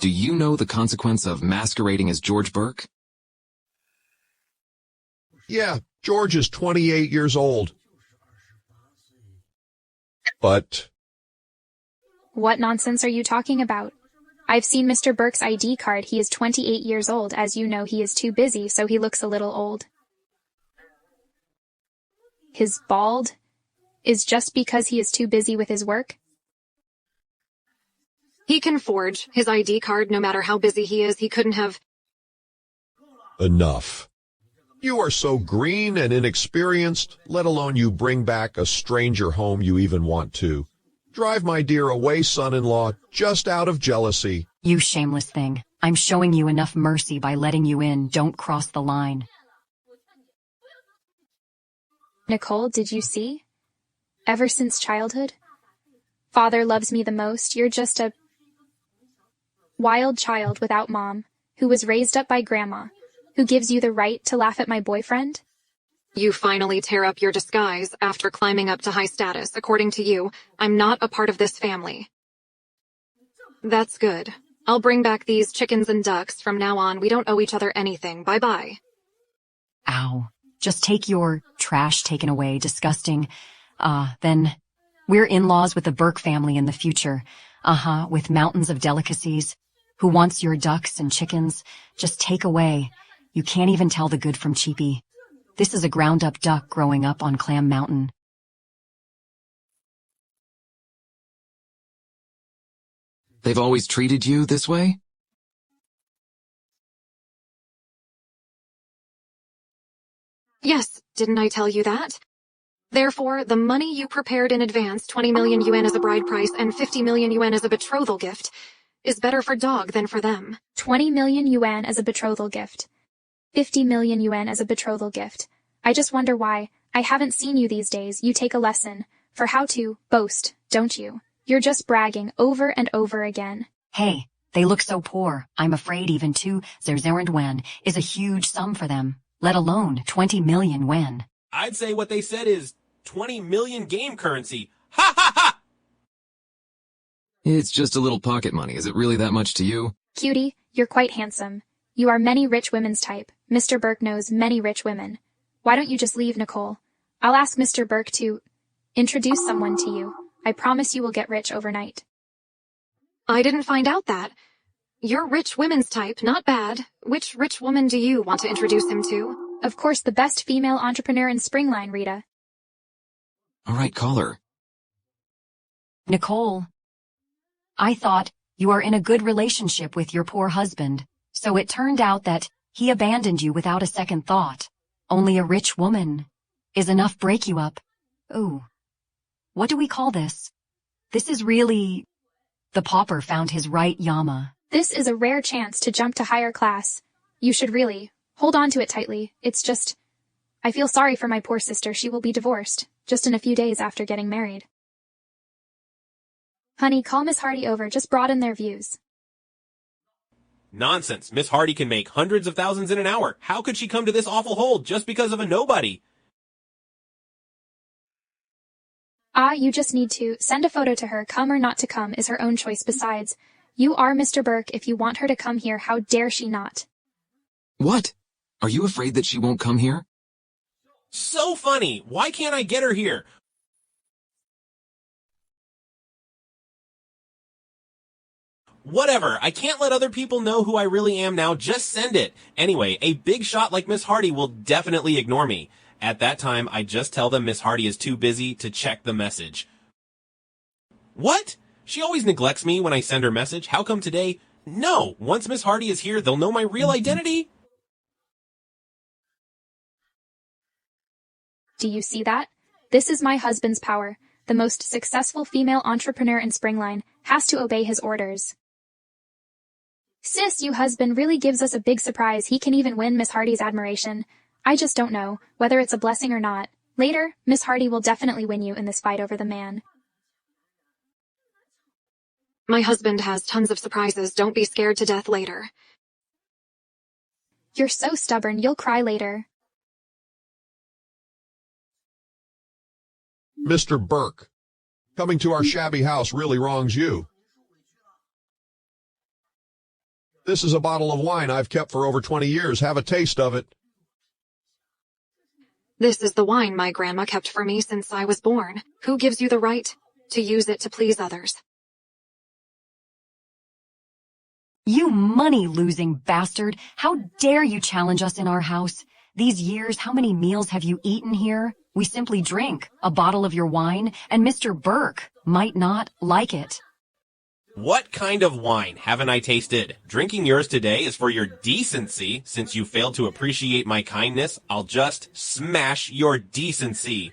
Do you know the consequence of masquerading as George Burke? Yeah, George is 28 years old. But... What nonsense are you talking about? I've seen Mr. Burke's ID card. He is 28 years old. As you know, he is too busy, so he looks a little old. His bald is just because he is too busy with his work? He can forge his ID card no matter how busy he is. He couldn't have... Enough. You are so green and inexperienced, let alone you bring back a stranger home you even want to. Drive my dear away, son-in-law, just out of jealousy. You shameless thing. I'm showing you enough mercy by letting you in. Don't cross the line. Nicole, did you see? Ever since childhood, Father loves me the most. You're just a wild child without mom, who was raised up by grandma, who gives you the right to laugh at my boyfriend? You finally tear up your disguise after climbing up to high status. According to you, I'm not a part of this family. That's good. I'll bring back these chickens and ducks. From now on, we don't owe each other anything. Bye-bye. Ow. Just take your trash taken away. Disgusting. Then we're in-laws with the Burke family in the future. With mountains of delicacies. Who wants your ducks and chickens? Just take away. You can't even tell the good from cheapy. This is a ground-up duck growing up on Clam Mountain. They've always treated you this way? Yes, didn't I tell you that? Therefore, the money you prepared in advance, 20 million yuan as a bride price and 50 million yuan as a betrothal gift, is better for dog than for them. 20 million yuan as a betrothal gift. 50 million yuan as a betrothal gift. I just wonder why. I haven't seen you these days. You take a lesson for how to boast, don't you? You're just bragging over and over again. Hey, they look so poor. I'm afraid even 2,000 yuan is a huge sum for them, let alone 20 million yuan. I'd say what they said is 20 million game currency. Ha ha ha! It's just a little pocket money. Is it really that much to you? Cutie, you're quite handsome. You are many rich women's type. Mr. Burke knows many rich women. Why don't you just leave, Nicole? I'll ask Mr. Burke to introduce someone to you. I promise you will get rich overnight. I didn't find out that. You're rich women's type, not bad. Which rich woman do you want to introduce him to? Of course, the best female entrepreneur in Springline, Rita. All right, call her. Nicole, I thought you are in a good relationship with your poor husband, so it turned out that he abandoned you without a second thought. Only a rich woman is enough break you up. Ooh. What do we call this? This is really... The pauper found his right Yama. This is a rare chance to jump to higher class. You should really hold on to it tightly. It's just... I feel sorry for my poor sister. She will be divorced just in a few days after getting married. Honey, call Miss Hardy over. Just broaden their views. Nonsense. Miss Hardy can make hundreds of thousands in an hour. How could she come to this awful hold just because of a nobody? You just need to send a photo to her. Come or not to come is her own choice. Besides, you are Mr. Burke. If you want her to come here, how dare she not? What? Are you afraid that she won't come here? So funny. Why can't I get her here? Whatever, I can't let other people know who I really am now. Just send it. Anyway, a big shot like Miss Hardy will definitely ignore me. At that time, I just tell them Miss Hardy is too busy to check the message. What? She always neglects me when I send her message. How come today? No, once Miss Hardy is here, they'll know my real identity. Do you see that? This is my husband's power. The most successful female entrepreneur in Springline has to obey his orders. Sis, you husband really gives us a big surprise. He can even win Miss Hardy's admiration. I just don't know whether it's a blessing or not. Later, Miss Hardy will definitely win you in this fight over the man. My husband has tons of surprises. Don't be scared to death later. You're so stubborn, you'll cry later. Mr. Burke, coming to our shabby house really wrongs you. This is a bottle of wine I've kept for over 20 years. Have a taste of it. This is the wine my grandma kept for me since I was born. Who gives you the right to use it to please others? You money-losing bastard! How dare you challenge us in our house? These years, how many meals have you eaten here? We simply drink a bottle of your wine, and Mr. Burke might not like it. What kind of wine haven't I tasted? Drinking yours today is for your decency. Since you failed to appreciate my kindness, I'll just smash your decency.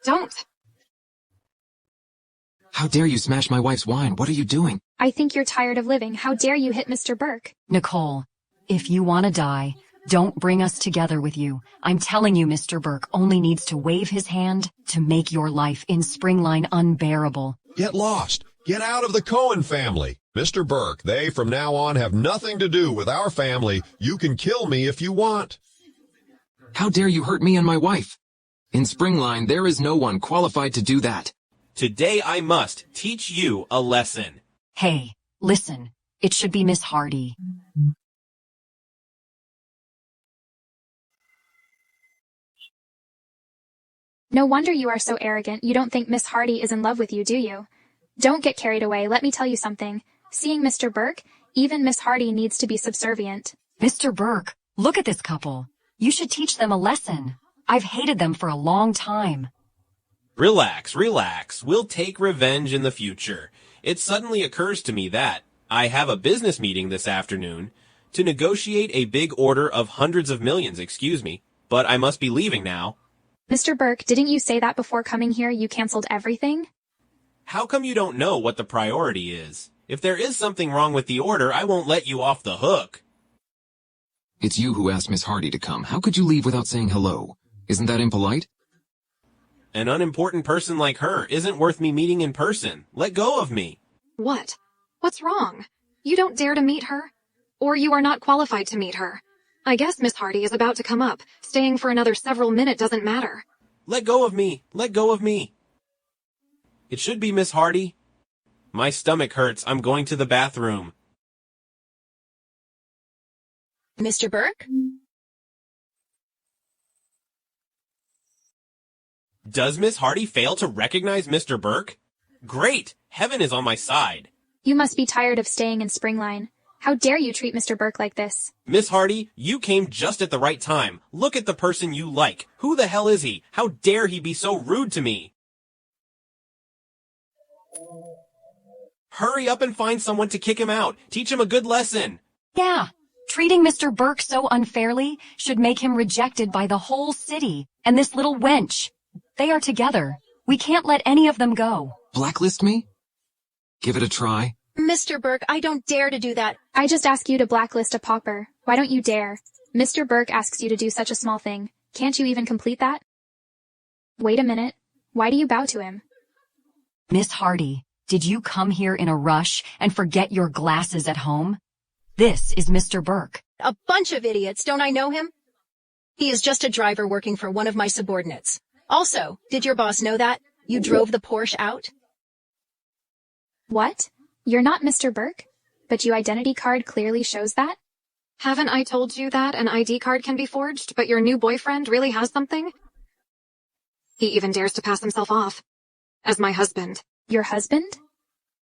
Don't! How dare you smash my wife's wine? What are you doing? I think you're tired of living. How dare you hit Mr. Burke? Nicole, if you want to die, don't bring us together with you. I'm telling you, Mr. Burke only needs to wave his hand to make your life in Springline unbearable. Get lost. Get out of the Cohen family. Mr. Burke, they from now on have nothing to do with our family. You can kill me if you want. How dare you hurt me and my wife? In Springline, there is no one qualified to do that. Today I must teach you a lesson. Hey, listen. It should be Miss Hardy. No wonder you are so arrogant. You don't think Miss Hardy is in love with you, do you? Don't get carried away. Let me tell you something. Seeing Mr. Burke, even Miss Hardy needs to be subservient. Mr. Burke, look at this couple. You should teach them a lesson. I've hated them for a long time. Relax, relax. We'll take revenge in the future. It suddenly occurs to me that I have a business meeting this afternoon to negotiate a big order of hundreds of millions, but I must be leaving now. Mr. Burke, didn't you say that before coming here you canceled everything? How come you don't know what the priority is? If there is something wrong with the order, I won't let you off the hook. It's you who asked Miss Hardy to come. How could you leave without saying hello? Isn't that impolite? An unimportant person like her isn't worth me meeting in person. Let go of me. What? What's wrong? You don't dare to meet her? Or you are not qualified to meet her? I guess Miss Hardy is about to come up. Staying for another several minutes doesn't matter. Let go of me. Let go of me. It should be Miss Hardy. My stomach hurts. I'm going to the bathroom. Mr. Burke? Does Miss Hardy fail to recognize Mr. Burke? Great! Heaven is on my side. You must be tired of staying in Springline. How dare you treat Mr. Burke like this? Miss Hardy, you came just at the right time. Look at the person you like. Who the hell is he? How dare he be so rude to me? Hurry up and find someone to kick him out. Teach him a good lesson. Yeah, treating Mr. Burke so unfairly should make him rejected by the whole city and this little wench. They are together. We can't let any of them go. Blacklist me? Give it a try. Mr. Burke, I don't dare to do that. I just ask you to blacklist a pauper. Why don't you dare? Mr. Burke asks you to do such a small thing. Can't you even complete that? Wait a minute. Why do you bow to him? Miss Hardy, did you come here in a rush and forget your glasses at home? This is Mr. Burke. A bunch of idiots. Don't I know him? He is just a driver working for one of my subordinates. Also, did your boss know that? You drove the Porsche out? What? You're not Mr. Burke? But your identity card clearly shows that? Haven't I told you that an ID card can be forged, but your new boyfriend really has something? He even dares to pass himself off as my husband. Your husband?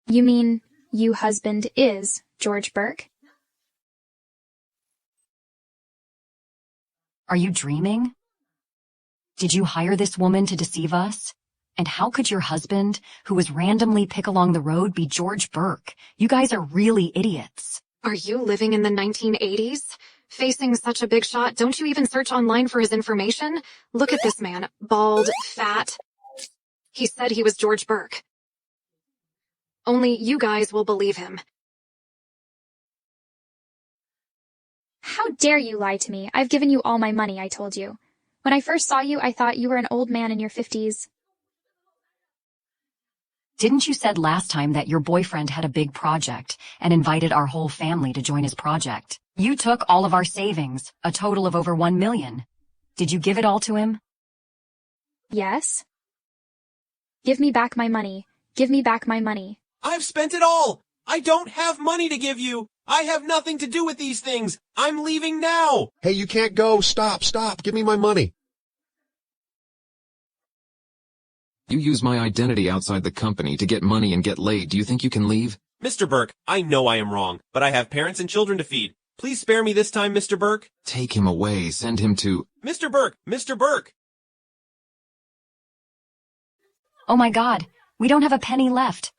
You mean you husband is George Burke? Are you dreaming? Did you hire this woman to deceive us? And how could your husband, who was randomly picked along the road, be George Burke? You guys are really idiots. Are you living in the 1980s? Facing such a big shot, don't you even search online for his information? Look at this man, bald, fat. He said he was George Burke. Only you guys will believe him. How dare you lie to me? I've given you all my money, I told you. When I first saw you, I thought you were an old man in your 50s. Didn't you said last time that your boyfriend had a big project and invited our whole family to join his project? You took all of our savings, a total of over 1 million. Did you give it all to him? Yes. Give me back my money. Give me back my money. I've spent it all! I don't have money to give you! I have nothing to do with these things! I'm leaving now! Hey, you can't go. Stop. Give me my money. You use my identity outside the company to get money and get laid. Do you think you can leave? Mr. Burke, I know I am wrong, but I have parents and children to feed. Please spare me this time, Mr. Burke. Take him away. Send him to... Mr. Burke! Mr. Burke! Oh my God, we don't have a penny left.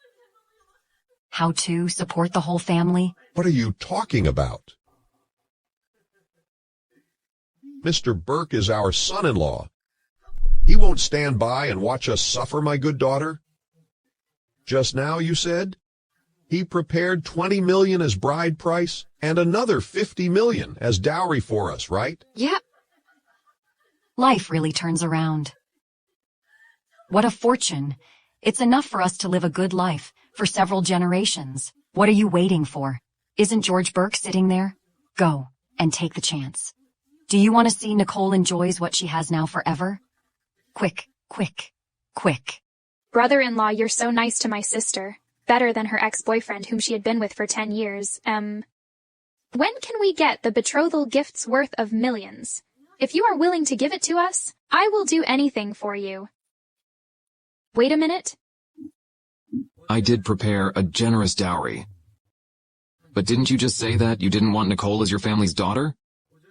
How to support the whole family? What are you talking about? Mr. Burke is our son-in-law. He won't stand by and watch us suffer, my good daughter. Just now, you said? He prepared 20 million as bride price and another 50 million as dowry for us, right? Yep. Life really turns around. What a fortune. It's enough for us to live a good life for several generations. What are you waiting for? Isn't George Burke sitting there? Go and take the chance. Do you want to see Nicole enjoys what she has now forever? Quick, quick, quick. Brother-in-law, you're so nice to my sister. Better than her ex-boyfriend whom she had been with for 10 years. When can we get the betrothal gifts worth of millions? If you are willing to give it to us, I will do anything for you. Wait a minute. I did prepare a generous dowry. But didn't you just say that you didn't want Nicole as your family's daughter?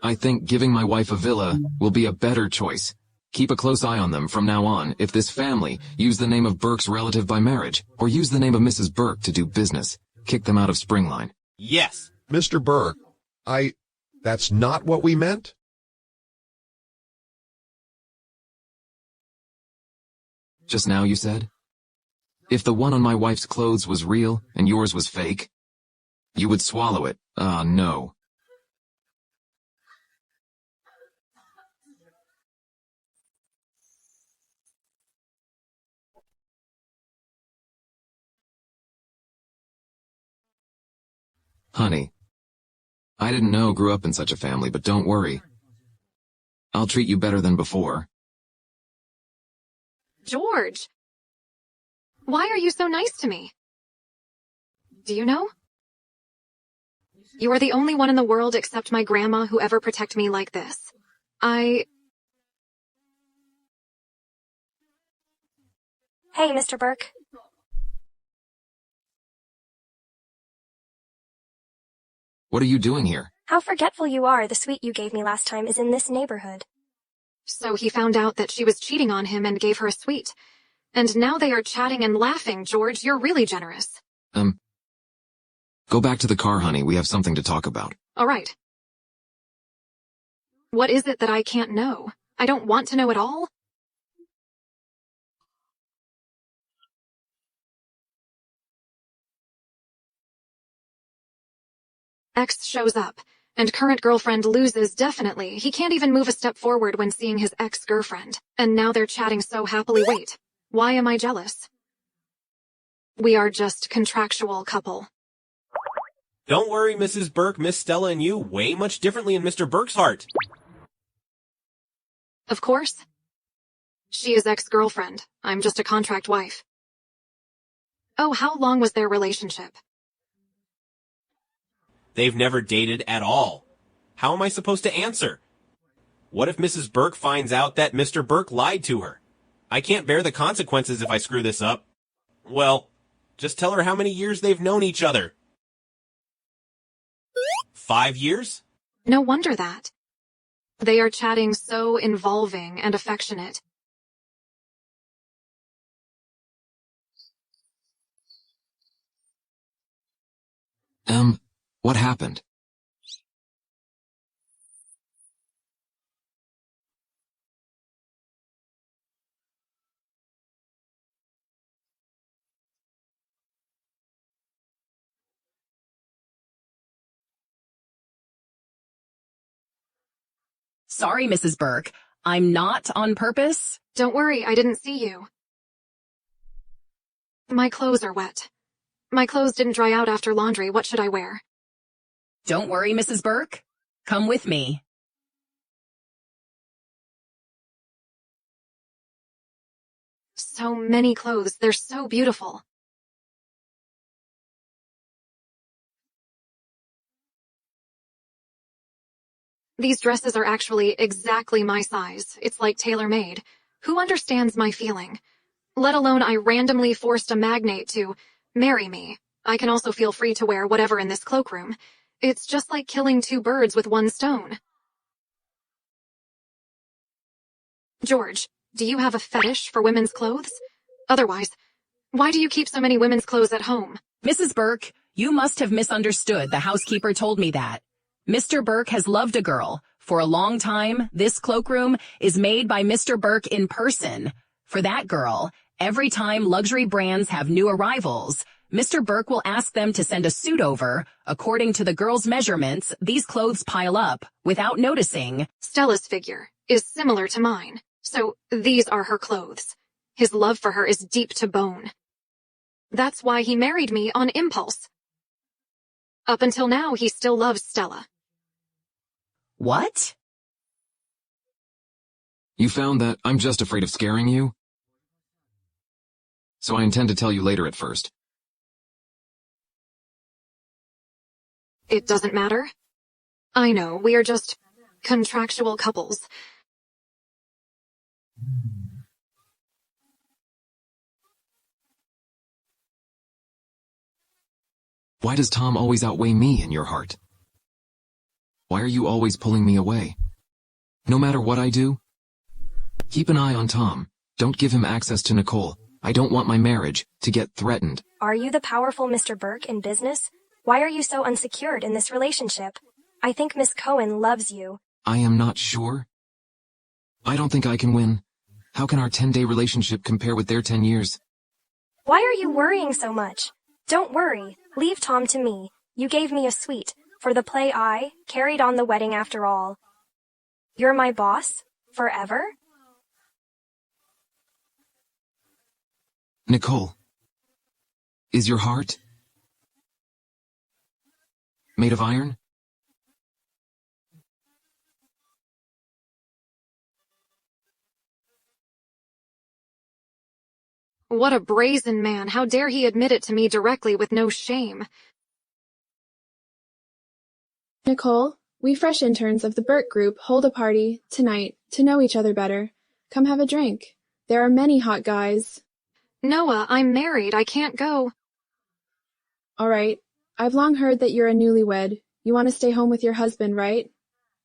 I think giving my wife a villa will be a better choice. Keep a close eye on them from now on if this family use the name of Burke's relative by marriage or use the name of Mrs. Burke to do business. Kick them out of Springline. Yes. Mr. Burke, that's not what we meant? Just now you said? If the one on my wife's clothes was real and yours was fake, you would swallow it. Ah, no. Honey, I didn't know grew up in such a family, but don't worry. I'll treat you better than before. George! Why are you so nice to me? Do you know? You are the only one in the world except my grandma who ever protect me like this. Hey, Mr. Burke. What are you doing here? How forgetful you are. The sweet you gave me last time is in this neighborhood. So he found out that she was cheating on him and gave her a sweet. And now they are chatting and laughing. George, you're really generous. Go back to the car, honey. We have something to talk about. All right. What is it that I can't know? I don't want to know at all? Ex shows up, and current girlfriend loses definitely. He can't even move a step forward when seeing his ex-girlfriend. And now they're chatting so happily. Wait, why am I jealous? We are just contractual couple. Don't worry, Mrs. Burke, Miss Stella and you weigh much differently in Mr. Burke's heart. Of course. She is ex-girlfriend. I'm just a contract wife. Oh, how long was their relationship? They've never dated at all. How am I supposed to answer? What if Mrs. Burke finds out that Mr. Burke lied to her? I can't bear the consequences if I screw this up. Well, just tell her how many years they've known each other. 5 years? No wonder that. They are chatting so involving and affectionate. What happened? Sorry, Mrs. Burke. I'm not on purpose. Don't worry, I didn't see you. My clothes are wet. My clothes didn't dry out after laundry. What should I wear? Don't worry, Mrs. Burke. Come with me. So many clothes. They're so beautiful. These dresses are actually exactly my size. It's like tailor-made. Who understands my feeling? Let alone I randomly forced a magnate to marry me. I can also feel free to wear whatever in this cloakroom. It's just like killing two birds with one stone. George, do you have a fetish for women's clothes? Otherwise, why do you keep so many women's clothes at home? Mrs. Burke, you must have misunderstood. The housekeeper told me that. Mr. Burke has loved a girl. For a long time, this cloakroom is made by Mr. Burke in person. For that girl, every time luxury brands have new arrivals, Mr. Burke will ask them to send a suit over. According to the girl's measurements, these clothes pile up without noticing. Stella's figure is similar to mine, so these are her clothes. His love for her is deep to bone. That's why he married me on impulse. Up until now, he still loves Stella. What? You found that I'm just afraid of scaring you? So I intend to tell you later at first. It doesn't matter. I know, we are just contractual couples. Why does Tom always outweigh me in your heart? Why are you always pulling me away? No matter what I do? Keep an eye on Tom. Don't give him access to Nicole. I don't want my marriage to get threatened. Are you the powerful Mr. Burke in business? Why are you so unsecured in this relationship? I think Miss Cohen loves you. I am not sure. I don't think I can win. How can our 10-day relationship compare with their 10 years? Why are you worrying so much? Don't worry. Leave Tom to me. You gave me a suite. For the play I carried on the wedding after all. You're my boss? Forever? Nicole, is your heart made of iron? What a brazen man. How dare he admit it to me directly with no shame. Nicole, we fresh interns of the Burke Group hold a party tonight to know each other better. Come have a drink. There are many hot guys. Noah, I'm married. I can't go. All right. I've long heard that you're a newlywed. You want to stay home with your husband, right?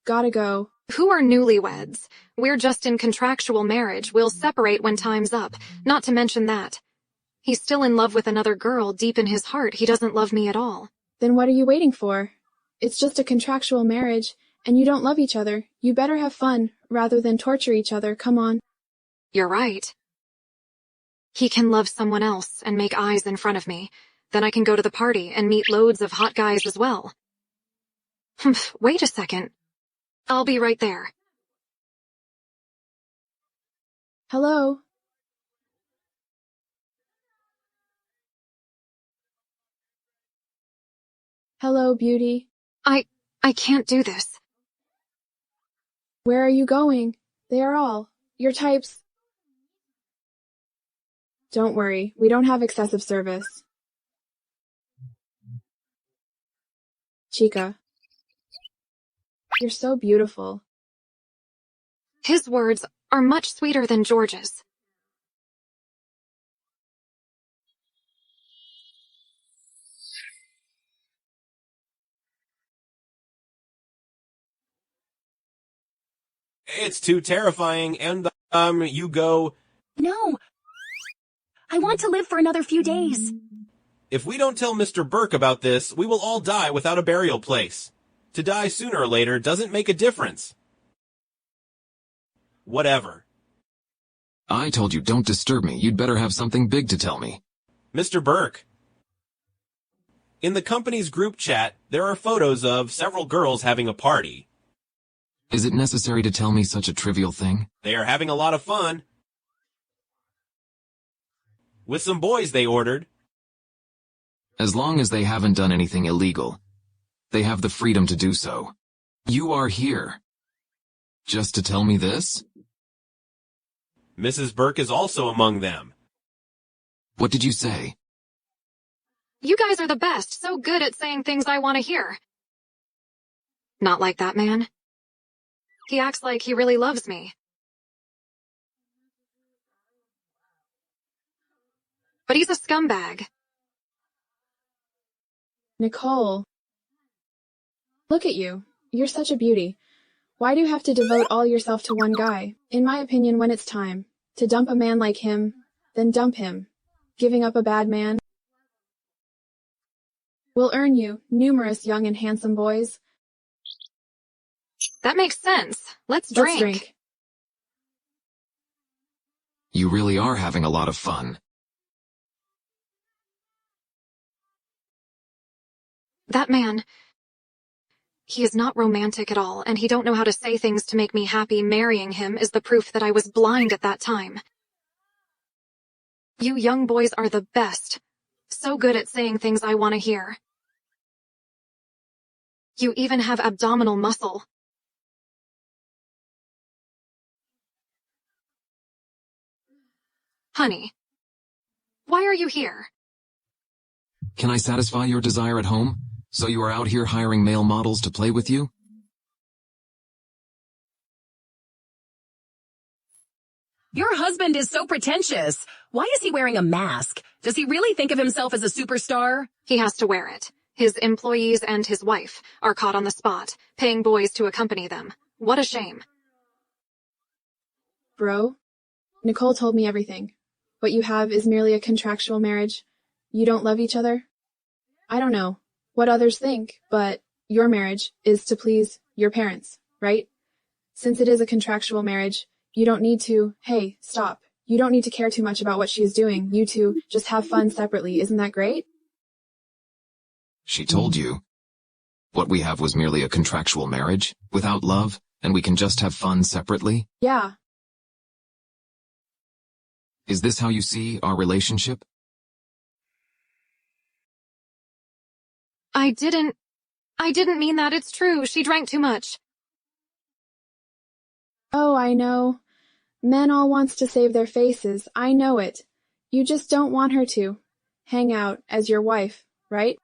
Gotta go. Who are newlyweds? We're just in contractual marriage. We'll separate when time's up. Not to mention that. He's still in love with another girl deep in his heart. He doesn't love me at all. Then what are you waiting for? It's just a contractual marriage, and you don't love each other. You better have fun, rather than torture each other. Come on. You're right. He can love someone else and make eyes in front of me. Then I can go to the party and meet loads of hot guys as well. Humph, wait a second. I'll be right there. Hello? Hello, beauty. I can't do this. Where are you going? They are all your types. Don't worry, we don't have excessive service. Chica. You're so beautiful. His words are much sweeter than George's. It's too terrifying, and, you go... No. I want to live for another few days. If we don't tell Mr. Burke about this, we will all die without a burial place. To die sooner or later doesn't make a difference. Whatever. I told you don't disturb me. You'd better have something big to tell me. Mr. Burke. In the company's group chat, there are photos of several girls having a party. Is it necessary to tell me such a trivial thing? They are having a lot of fun. With some boys they ordered. As long as they haven't done anything illegal, they have the freedom to do so. You are here. Just to tell me this? Mrs. Burke is also among them. What did you say? You guys are the best, so good at saying things I want to hear. Not like that man. He acts like he really loves me. But he's a scumbag. Nicole. Look at you. You're such a beauty. Why do you have to devote all yourself to one guy? In my opinion, when it's time to dump a man like him, then dump him. Giving up a bad man will earn you numerous young and handsome boys. That makes sense. Let's drink. You really are having a lot of fun. That man, he is not romantic at all, and he don't know how to say things to make me happy. Marrying him is the proof that I was blind at that time. You young boys are the best. So good at saying things I want to hear. You even have abdominal muscle. Honey, why are you here? Can I satisfy your desire at home? So you are out here hiring male models to play with you? Your husband is so pretentious. Why is he wearing a mask? Does he really think of himself as a superstar? He has to wear it. His employees and his wife are caught on the spot, paying boys to accompany them. What a shame. Bro, Nicole told me everything. What you have is merely a contractual marriage. You don't love each other? I don't know what others think, but your marriage is to please your parents, right? Since it is a contractual marriage, you don't need to, hey, stop. You don't need to care too much about what she is doing. You two just have fun separately. Isn't that great? She told you. What we have was merely a contractual marriage, without love, and we can just have fun separately? Yeah. Is this how you see our relationship? I didn't mean that. It's true. She drank too much. Oh, I know. Men all wants to save their faces. I know it. You just don't want her to hang out as your wife, right?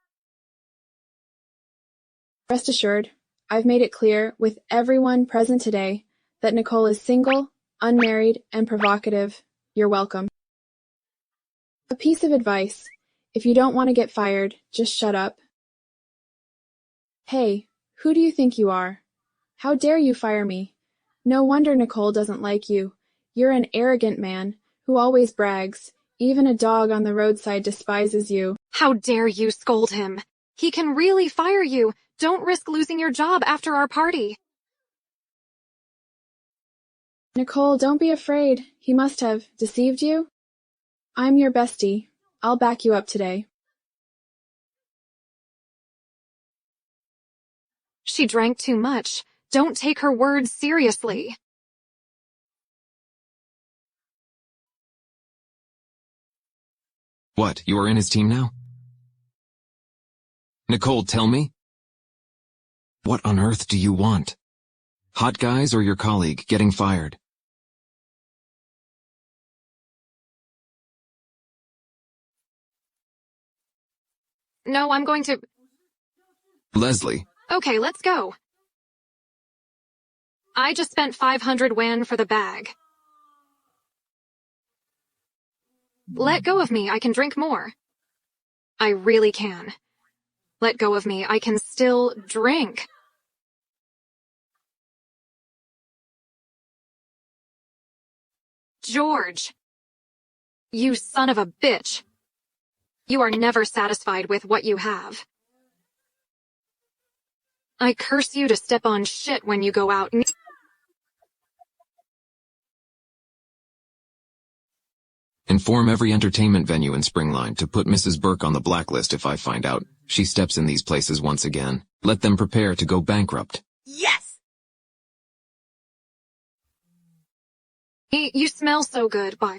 Rest assured, I've made it clear with everyone present today that Nicole is single, unmarried, and provocative. You're welcome. A piece of advice. If you don't want to get fired, just shut up. Hey, who do you think you are? How dare you fire me? No wonder Nicole doesn't like you. You're an arrogant man who always brags. Even a dog on the roadside despises you. How dare you scold him? He can really fire you. Don't risk losing your job after our party. Nicole, don't be afraid. He must have deceived you. I'm your bestie. I'll back you up today. She drank too much. Don't take her words seriously. What, you are in his team now? Nicole, tell me. What on earth do you want? Hot guys or your colleague getting fired? No, I'm going to... Leslie. Okay, let's go. I just spent 500 Wan for the bag. Let go of me, I can drink more. I really can. Let go of me, I can still drink. George. You son of a bitch. You are never satisfied with what you have. I curse you to step on shit when you go out. Inform every entertainment venue in Springline to put Mrs. Burke on the blacklist if I find out she steps in these places once again. Let them prepare to go bankrupt. Yes! You smell so good, but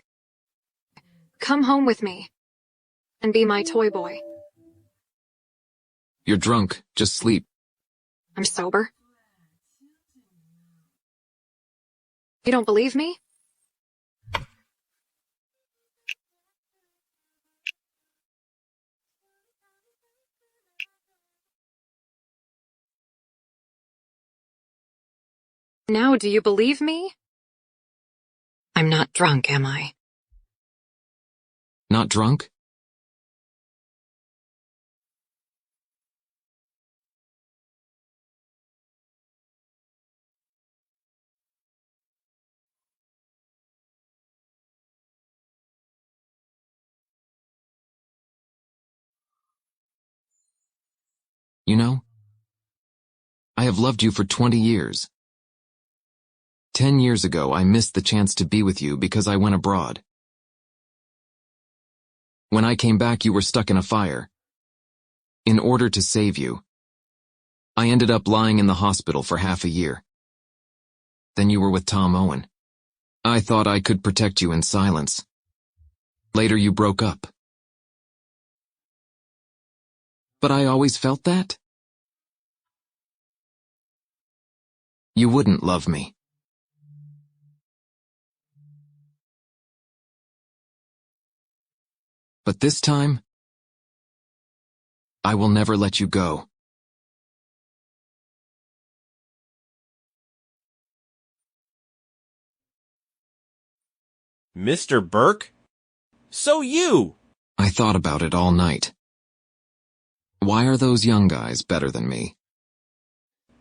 come home with me and be my toy boy. You're drunk. Just sleep. I'm sober. You don't believe me? Now, do you believe me? I'm not drunk, am I? Not drunk? You know, I have loved you for 20 years. 10 years ago, I missed the chance to be with you because I went abroad. When I came back, you were stuck in a fire. In order to save you, I ended up lying in the hospital for half a year. Then you were with Tom Owen. I thought I could protect you in silence. Later, you broke up. But I always felt that. You wouldn't love me. But this time, I will never let you go. Mr. Burke? So you! I thought about it all night. Why are those young guys better than me?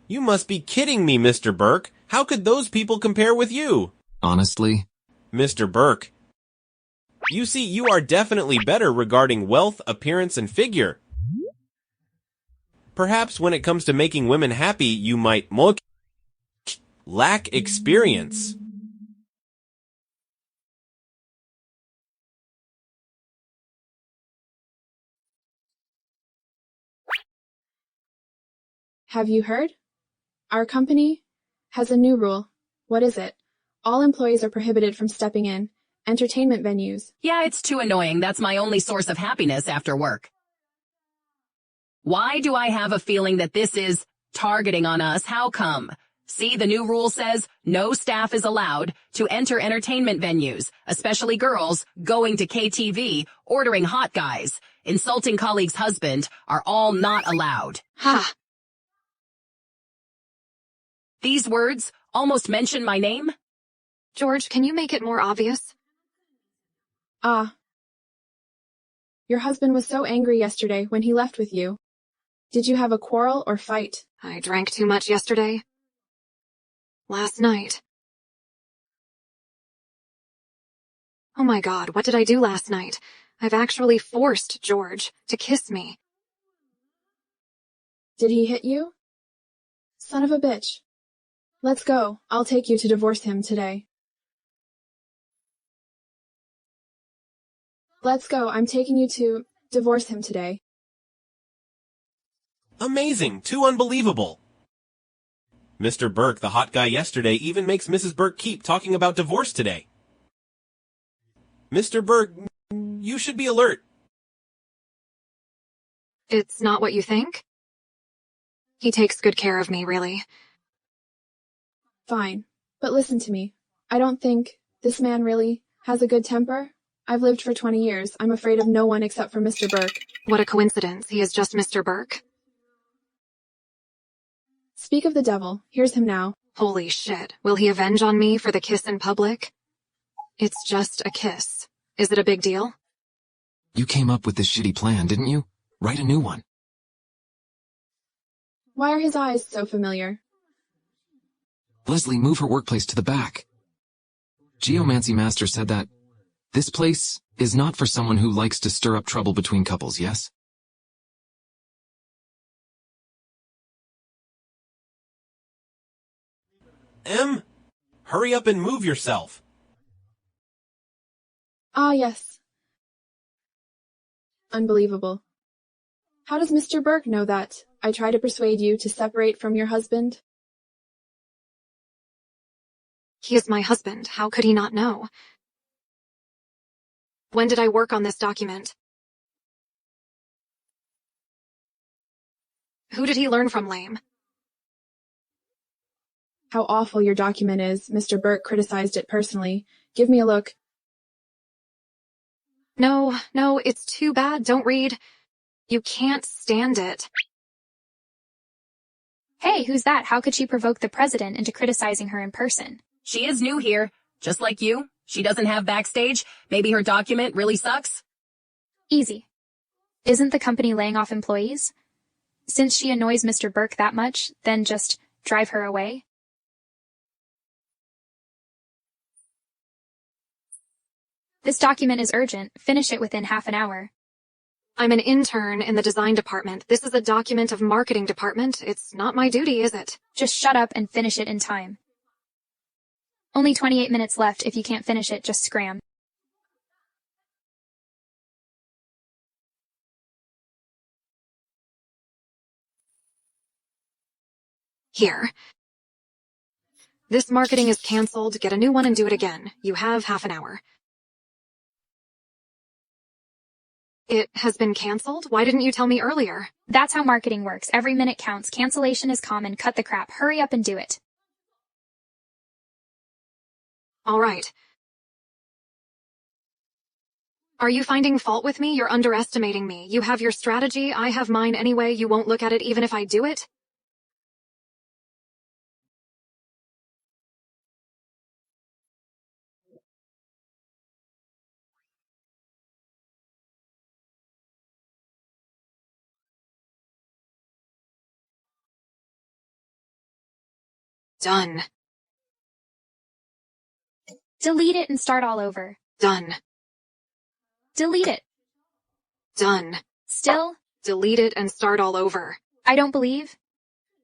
You must be kidding me, Mr. Burke. How could those people compare with you? Honestly? Mr. Burke, you see, you are definitely better regarding wealth, appearance, and figure. Perhaps when it comes to making women happy, you might lack experience. Have you heard? Our company has a new rule. What is it? All employees are prohibited from stepping in entertainment venues. Yeah, it's too annoying. That's my only source of happiness after work. Why do I have a feeling that this is targeting on us? How come? See, the new rule says no staff is allowed to enter entertainment venues, especially girls, going to KTV, ordering hot guys, insulting colleagues' husband are all not allowed. Ha! These words almost mention my name. George, can you make it more obvious? Ah. Your husband was so angry yesterday when he left with you. Did you have a quarrel or fight? I drank too much yesterday. Last night. Oh my God, what did I do last night? I've actually forced George to kiss me. Did he hit you? Son of a bitch. Let's go. I'll take you to divorce him today. Let's go. I'm taking you to divorce him today. Amazing. Too unbelievable. Mr. Burke, the hot guy yesterday, even makes Mrs. Burke keep talking about divorce today. Mr. Burke, you should be alert. It's not what you think? He takes good care of me, really. Fine. But listen to me. I don't think this man really has a good temper. I've lived for 20 years. I'm afraid of no one except for Mr. Burke. What a coincidence. He is just Mr. Burke. Speak of the devil. Here's him now. Holy shit. Will he avenge on me for the kiss in public? It's just a kiss. Is it a big deal? You came up with this shitty plan, didn't you? Write a new one. Why are his eyes so familiar? Leslie, move her workplace to the back. Geomancy Master said that this place is not for someone who likes to stir up trouble between couples, yes? Em, hurry up and move yourself. Ah, yes. Unbelievable. How does Mr. Burke know that I try to persuade you to separate from your husband? He is my husband. How could he not know? When did I work on this document? Who did he learn from, lame? How awful your document is. Mr. Burke criticized it personally. Give me a look. No, it's too bad. Don't read. You can't stand it. Hey, who's that? How could she provoke the president into criticizing her in person? She is new here, just like you. She doesn't have backstage. Maybe her document really sucks. Easy. Isn't the company laying off employees? Since she annoys Mr. Burke that much, then just drive her away? This document is urgent. Finish it within half an hour. I'm an intern in the design department. This is a document of marketing department. It's not my duty, is it? Just shut up and finish it in time. Only 28 minutes left. If you can't finish it, just scram. Here. This marketing is cancelled. Get a new one and do it again. You have half an hour. It has been cancelled? Why didn't you tell me earlier? That's how marketing works. Every minute counts. Cancellation is common. Cut the crap. Hurry up and do it. All right. Are you finding fault with me? You're underestimating me. You have your strategy. I have mine anyway. You won't look at it even if I do it? Done. Delete it and start all over. Done. Delete it. Done. Still? Delete it and start all over. I don't believe.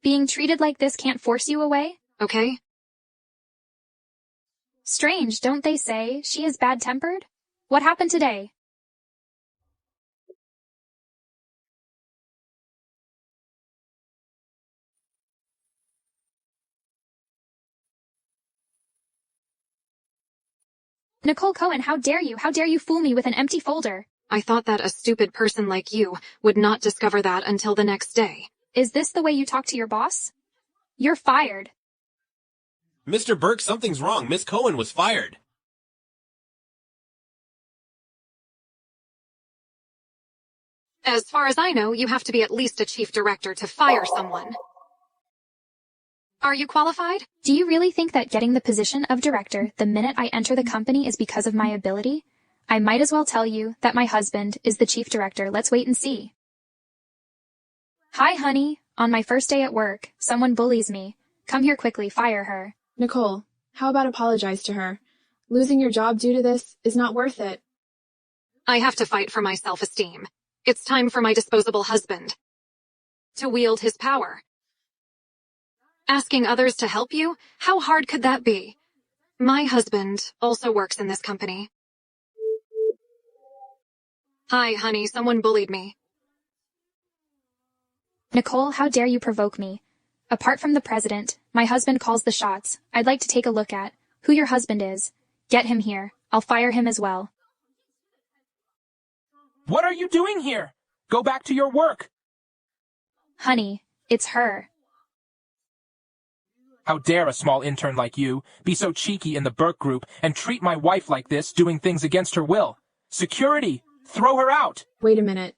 Being treated like this can't force you away? Okay? Strange, don't they say she is bad-tempered? What happened today? Nicole Cohen, how dare you? How dare you fool me with an empty folder? I thought that a stupid person like you would not discover that until the next day. Is this the way you talk to your boss? You're fired. Mr. Burke, something's wrong. Miss Cohen was fired. As far as I know, you have to be at least a chief director to fire someone. Are you qualified? Do you really think that getting the position of director the minute I enter the company is because of my ability? I might as well tell you that my husband is the chief director. Let's wait and see. Hi, honey. On my first day at work, someone bullies me. Come here quickly, fire her. Nicole, how about apologize to her? Losing your job due to this is not worth it. I have to fight for my self-esteem. It's time for my disposable husband to wield his power. Asking others to help you? How hard could that be? My husband also works in this company. Hi, honey, someone bullied me. Nicole, how dare you provoke me? Apart from the president, my husband calls the shots. I'd like to take a look at who your husband is. Get him here. I'll fire him as well. What are you doing here? Go back to your work. Honey, it's her. How dare a small intern like you be so cheeky in the Burke group and treat my wife like this, doing things against her will? Security! Throw her out! Wait a minute.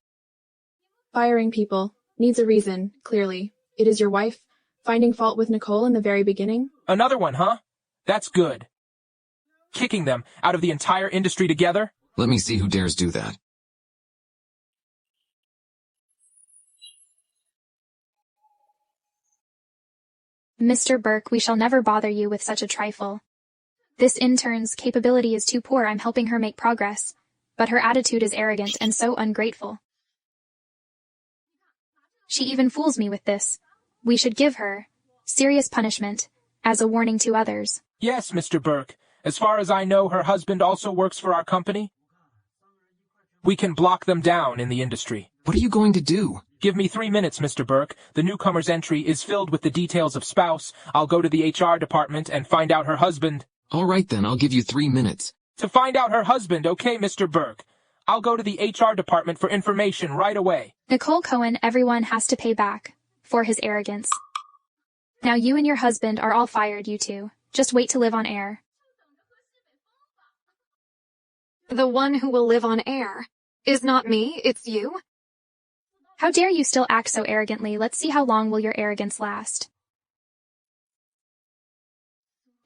Firing people needs a reason, clearly. It is your wife finding fault with Nicole in the very beginning? Another one, huh? That's good. Kicking them out of the entire industry together? Let me see who dares do that. Mr. Burke, we shall never bother you with such a trifle. This intern's capability is too poor. I'm helping her make progress. But her attitude is arrogant and so ungrateful. She even fools me with this. We should give her serious punishment as a warning to others. Yes, Mr. Burke. As far as I know, her husband also works for our company. We can block them down in the industry. What are you going to do? Give me 3 minutes, Mr. Burke. The newcomer's entry is filled with the details of spouse. I'll go to the HR department and find out her husband. All right then, I'll give you 3 minutes. To find out her husband, okay, Mr. Burke? I'll go to the HR department for information right away. Nicole Cohen, everyone has to pay back for his arrogance. Now you and your husband are all fired, you two. Just wait to live on air. The one who will live on air is not me, it's you. How dare you still act so arrogantly? Let's see how long will your arrogance last.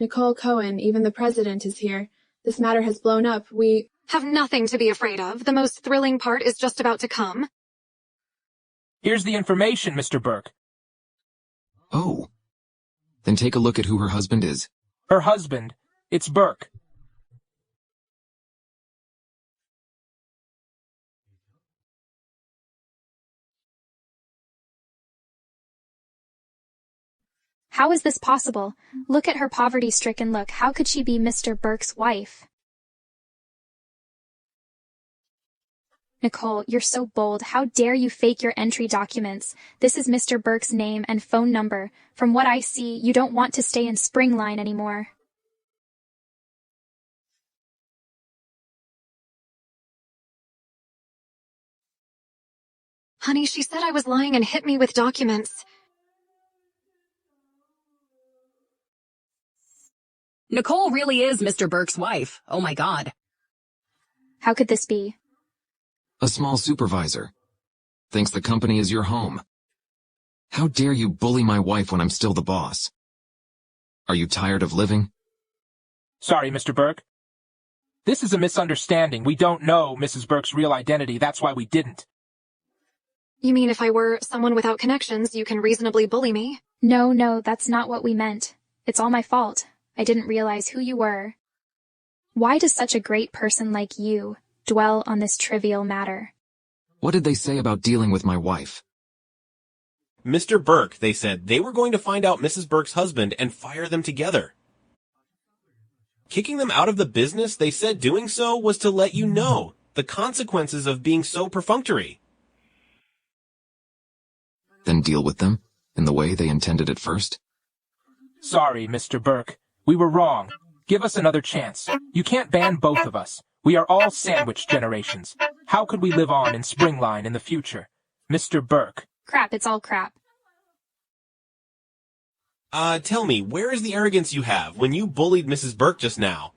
Nicole Cohen, even the president is here. This matter has blown up. We have nothing to be afraid of. The most thrilling part is just about to come. Here's the information, Mr. Burke. Oh. Then take a look at who her husband is. Her husband. It's Burke. How is this possible? Look at her poverty-stricken look. How could she be Mr. Burke's wife? Nicole, you're so bold. How dare you fake your entry documents? This is Mr. Burke's name and phone number. From what I see, you don't want to stay in Springline anymore. Honey, she said I was lying and hit me with documents. Nicole really is Mr. Burke's wife. Oh my God. How could this be? A small supervisor. Thinks the company is your home. How dare you bully my wife when I'm still the boss? Are you tired of living? Sorry, Mr. Burke. This is a misunderstanding. We don't know Mrs. Burke's real identity. That's why we didn't. You mean if I were someone without connections, you can reasonably bully me? No, that's not what we meant. It's all my fault. I didn't realize who you were. Why does such a great person like you dwell on this trivial matter? What did they say about dealing with my wife? Mr. Burke, they said they were going to find out Mrs. Burke's husband and fire them together. Kicking them out of the business, they said doing so was to let you know the consequences of being so perfunctory. Then deal with them in the way they intended at first? Sorry, Mr. Burke. We were wrong. Give us another chance. You can't ban both of us. We are all sandwich generations. How could we live on in Springline in the future? Mr. Burke. Crap, it's all crap. Tell me, where is the arrogance you have when you bullied Mrs. Burke just now?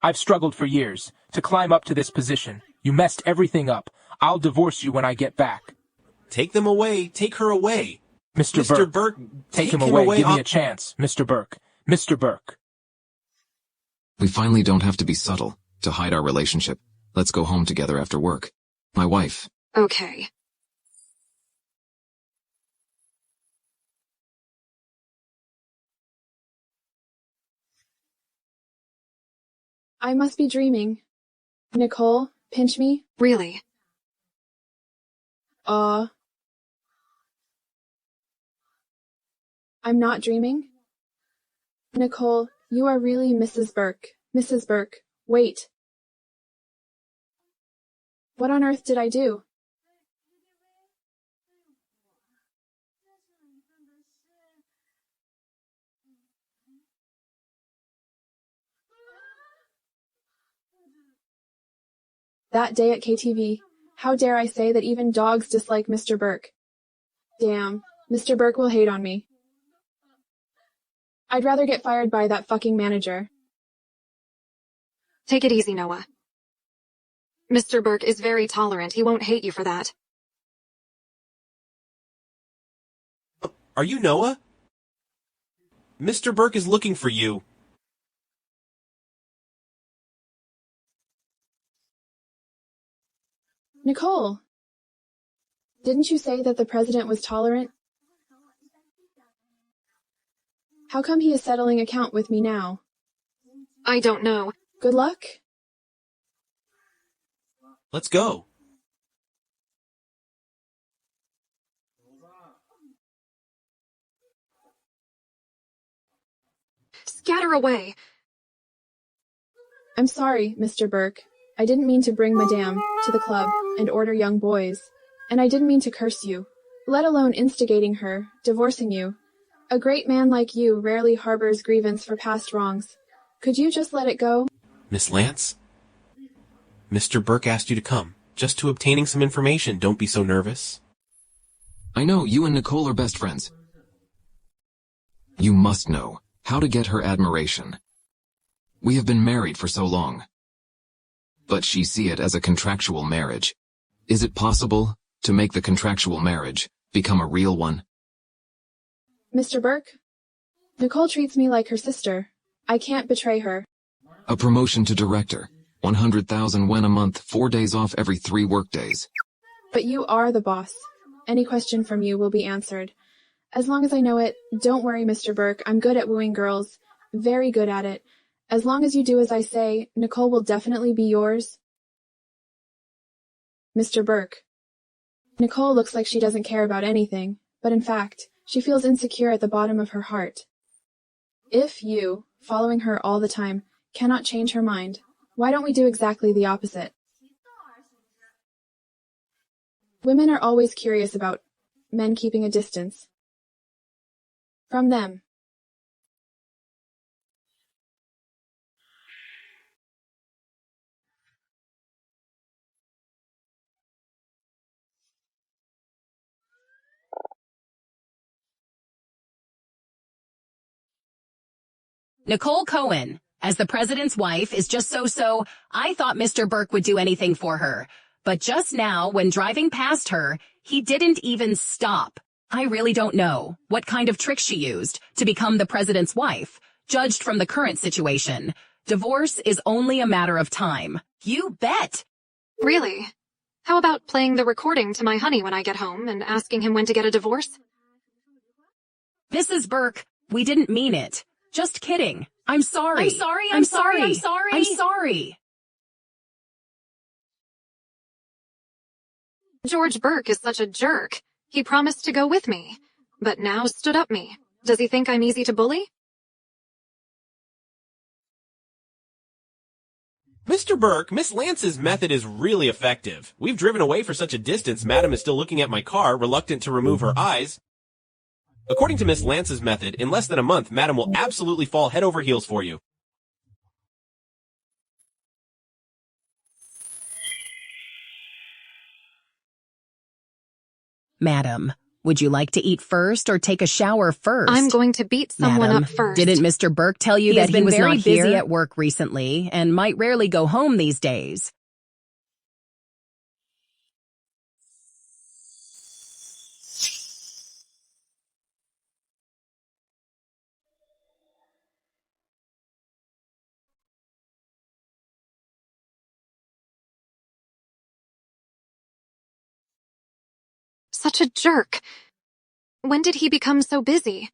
I've struggled for years to climb up to this position. You messed everything up. I'll divorce you when I get back. Take them away. Take her away. Mr. Burke, take him away. Give me a chance. Mr. Burke. Mr. Burke. We finally don't have to be subtle to hide our relationship. Let's go home together after work. My wife. Okay. I must be dreaming. Nicole, pinch me. Really? I'm not dreaming. Nicole, you are really Mrs. Burke. Mrs. Burke, wait. What on earth did I do? That day at KTV, how dare I say that even dogs dislike Mr. Burke? Damn, Mr. Burke will hate on me. I'd rather get fired by that fucking manager. Take it easy, Noah. Mr. Burke is very tolerant. He won't hate you for that. Are you Noah? Mr. Burke is looking for you. Nicole, didn't you say that the president was tolerant? How come he is settling account with me now? I don't know. Good luck. Let's go. Scatter away. I'm sorry, Mr. Burke. I didn't mean to bring Madame to the club and order young boys, and I didn't mean to curse you. let alone instigating her, divorcing you. A great man like you rarely harbors grievance for past wrongs. Could you just let it go? Miss Lance? Mr. Burke asked you to come, just to obtaining some information. Don't be so nervous. I know, you and Nicole are best friends. You must know how to get her admiration. We have been married for so long. But she see it as a contractual marriage. Is it possible to make the contractual marriage become a real one? Mr. Burke? Nicole treats me like her sister. I can't betray her. A promotion to director. 100,000 yen a month, 4 days off every 3 workdays. But you are the boss. Any question from you will be answered. As long as I know it, don't worry, Mr. Burke. I'm good at wooing girls. Very good at it. As long as you do as I say, Nicole will definitely be yours. Mr. Burke. Nicole looks like she doesn't care about anything, but in fact, she feels insecure at the bottom of her heart. If you, following her all the time, cannot change her mind, why don't we do exactly the opposite? Women are always curious about men keeping a distance from them. Nicole Cohen, as the president's wife, is just so. I thought Mr. Burke would do anything for her. But just now, when driving past her, he didn't even stop. I really don't know what kind of trick she used to become the president's wife. Judged from the current situation, divorce is only a matter of time. You bet! Really? How about playing the recording to my honey when I get home and asking him when to get a divorce? Mrs. Burke, we didn't mean it. Just kidding. I'm sorry. I'm sorry. George Burke is such a jerk. He promised to go with me, but now stood up me. Does he think I'm easy to bully? Mr. Burke, Miss Lance's method is really effective. We've driven away for such a distance, Madam is still looking at my car, reluctant to remove her eyes. According to Miss Lance's method, in less than a month, Madam will absolutely fall head over heels for you. Madam, would you like to eat first or take a shower first? I'm going to beat someone Madam, up first. Didn't Mr. Burke tell you that he was very busy here? at work recently and might rarely go home these days? Such a jerk. When did he become so busy?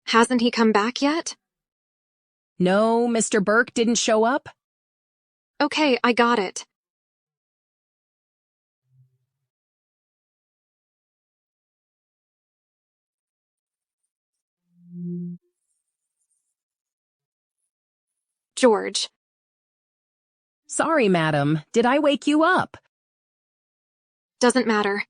Hasn't he come back yet? No, Mr. Burke didn't show up? Okay, I got it. George. Sorry, madam. Did I wake you up? Doesn't matter.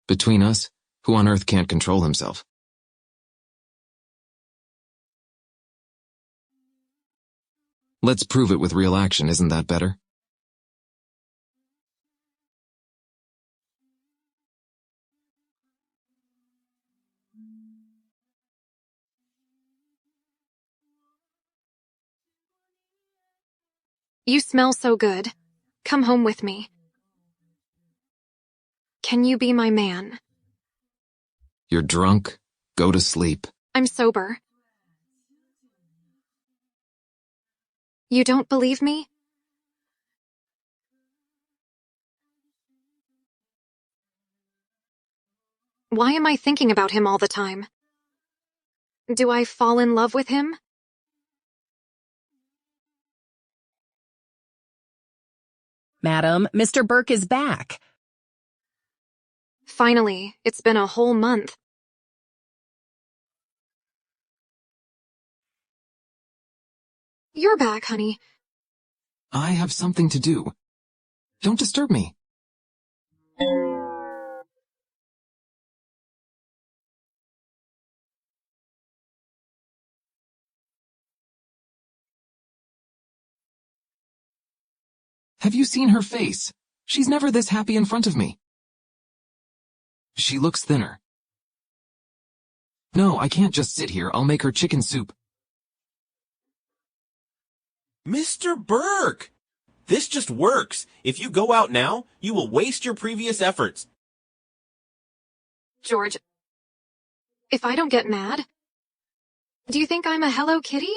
Between us, who on earth can't control himself? Let's prove it with real action, isn't that better? You smell so good. Come home with me. Can you be my man? You're drunk. Go to sleep. I'm sober. You don't believe me? Why am I thinking about him all the time? Do I fall in love with him? Madam, Mr. Burke is back. Finally, it's been a whole month. You're back, honey. I have something to do. Don't disturb me. Have you seen her face? She's never this happy in front of me. She looks thinner. No, I can't just sit here. I'll make her chicken soup. Mr. Burke! This just works. If you go out now, you will waste your previous efforts. George, if I don't get mad, do you think I'm a Hello Kitty?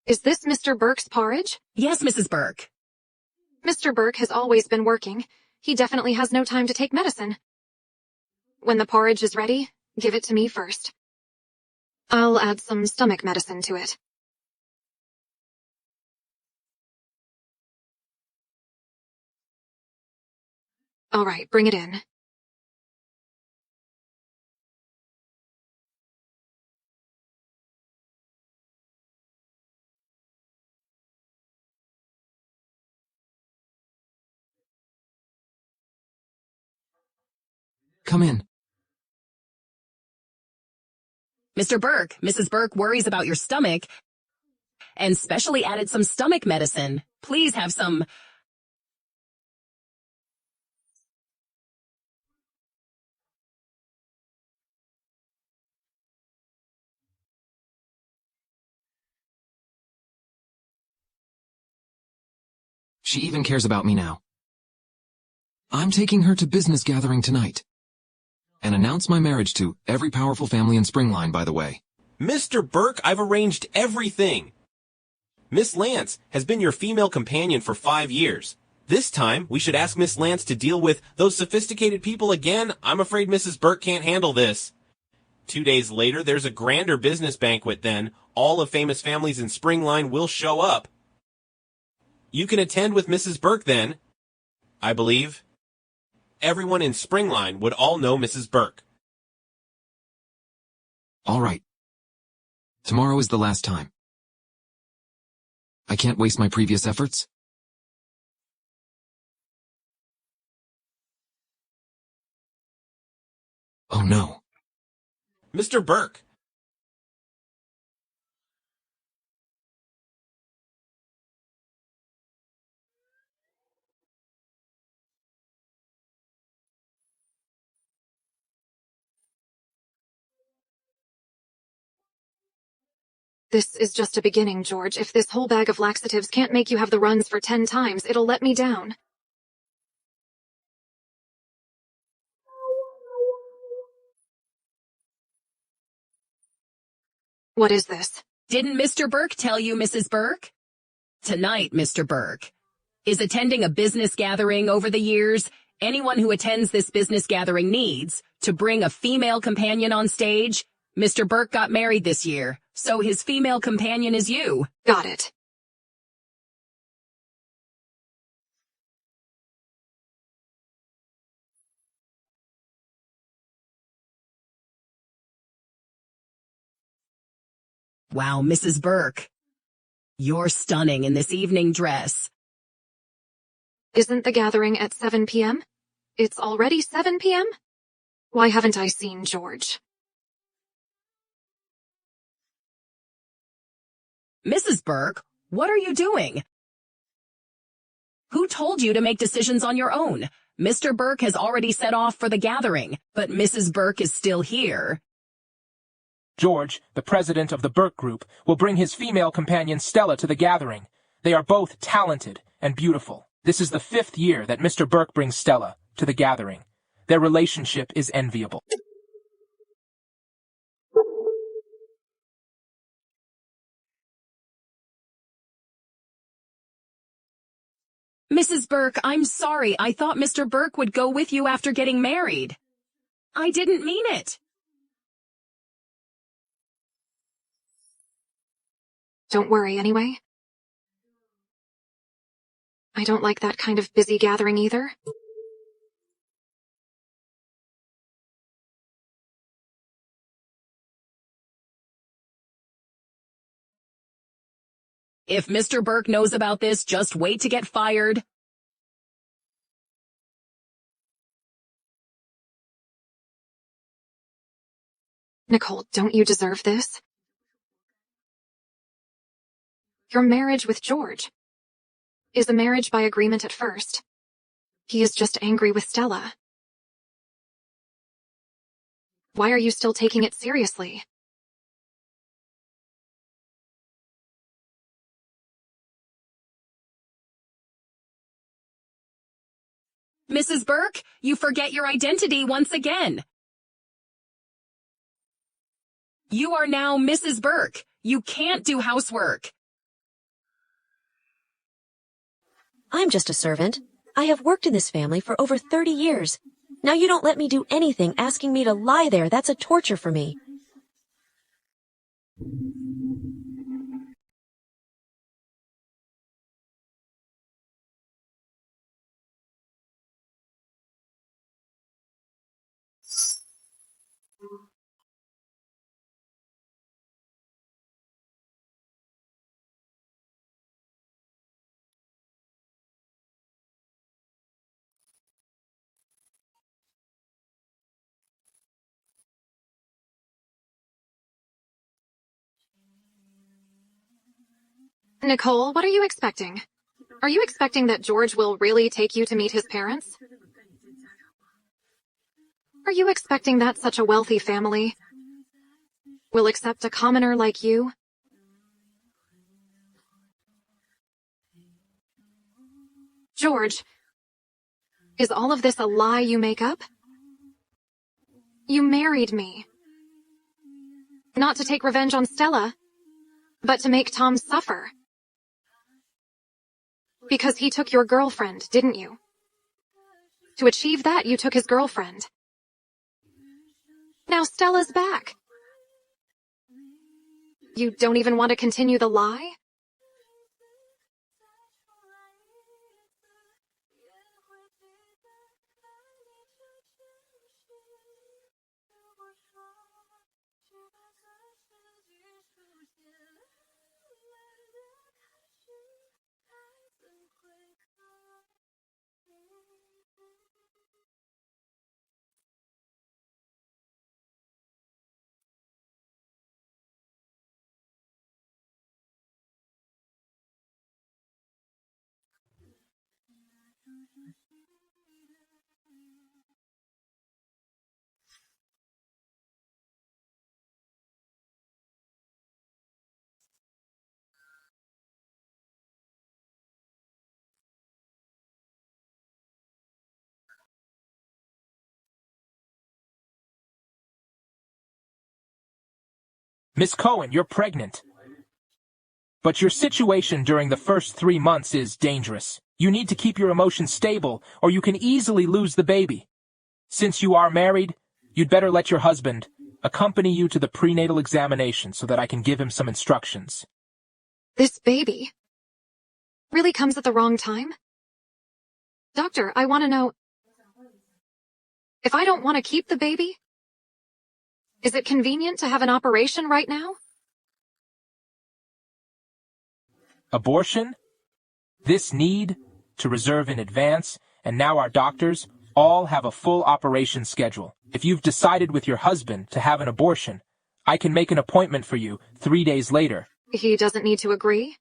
Is this Mr. Burke's porridge? Yes, Mrs. Burke. Mr. Burke has always been working. He definitely has no time to take medicine. When the porridge is ready, give it to me first. I'll add some stomach medicine to it. All right, bring it in. Come in. Mr. Burke, Mrs. Burke worries about your stomach and specially added some stomach medicine. Please have some. She even cares about me now. I'm taking her to business gathering tonight. And announce my marriage to every powerful family in Springline, by the way. Mr. Burke, I've arranged everything. Miss Lance has been your female companion for 5 years. This time, we should ask Miss Lance to deal with those sophisticated people again. I'm afraid Mrs. Burke can't handle this. 2 days later, there's a grander business banquet then. All of famous families in Springline will show up. You can attend with Mrs. Burke then, I believe. Everyone in Springline would all know Mrs. Burke. All right. Tomorrow is the last time. I can't waste my previous efforts. Oh no. Mr. Burke. This is just a beginning, George. If this whole bag of laxatives can't make you have the runs for 10 times, it'll let me down. What is this? Didn't Mr. Burke tell you, Mrs. Burke? Tonight, Mr. Burke is attending a business gathering. Over the years, anyone who attends this business gathering needs to bring a female companion on stage. Mr. Burke got married this year, so his female companion is you. Got it. Wow, Mrs. Burke. You're stunning in this evening dress. Isn't the gathering at 7 p.m.? It's already 7 p.m.? Why haven't I seen George? Mrs. Burke, what are you doing? Who told you to make decisions on your own? Mr. Burke has already set off for the gathering, but Mrs. Burke is still here. George, the president of the Burke Group, will bring his female companion Stella to the gathering. They are both talented and beautiful. This is the 5th year that Mr. Burke brings Stella to the gathering. Their relationship is enviable. Mrs. Burke, I'm sorry. I thought Mr. Burke would go with you after getting married. I didn't mean it. Don't worry anyway. I don't like that kind of busy gathering either. If Mr. Burke knows about this, just wait to get fired. Nicole, don't you deserve this? Your marriage with George is a marriage by agreement at first. He is just angry with Stella. Why are you still taking it seriously? Mrs. Burke, you forget your identity once again. You are now Mrs. Burke. You can't do housework. I'm just a servant. I have worked in this family for over 30 years. Now you don't let me do anything, asking me to lie there. That's a torture for me. Nicole, what are you expecting? Are you expecting that George will really take you to meet his parents? Are you expecting that such a wealthy family will accept a commoner like you? George, is all of this a lie you make up? You married me. Not to take revenge on Stella, but to make Tom suffer. Because he took your girlfriend, didn't you? To achieve that, you took his girlfriend. Now Stella's back. You don't even want to continue the lie? Miss Cohen, you're pregnant. But your situation during the first 3 months is dangerous. You need to keep your emotions stable, or you can easily lose the baby. Since you are married, you'd better let your husband accompany you to the prenatal examination so that I can give him some instructions. This baby really comes at the wrong time? Doctor, I want to know, if I don't want to keep the baby, is it convenient to have an operation right now? Abortion? This need to reserve in advance, and now our doctors all have a full operation schedule. If you've decided with your husband to have an abortion, I can make an appointment for you 3 days later. He doesn't need to agree?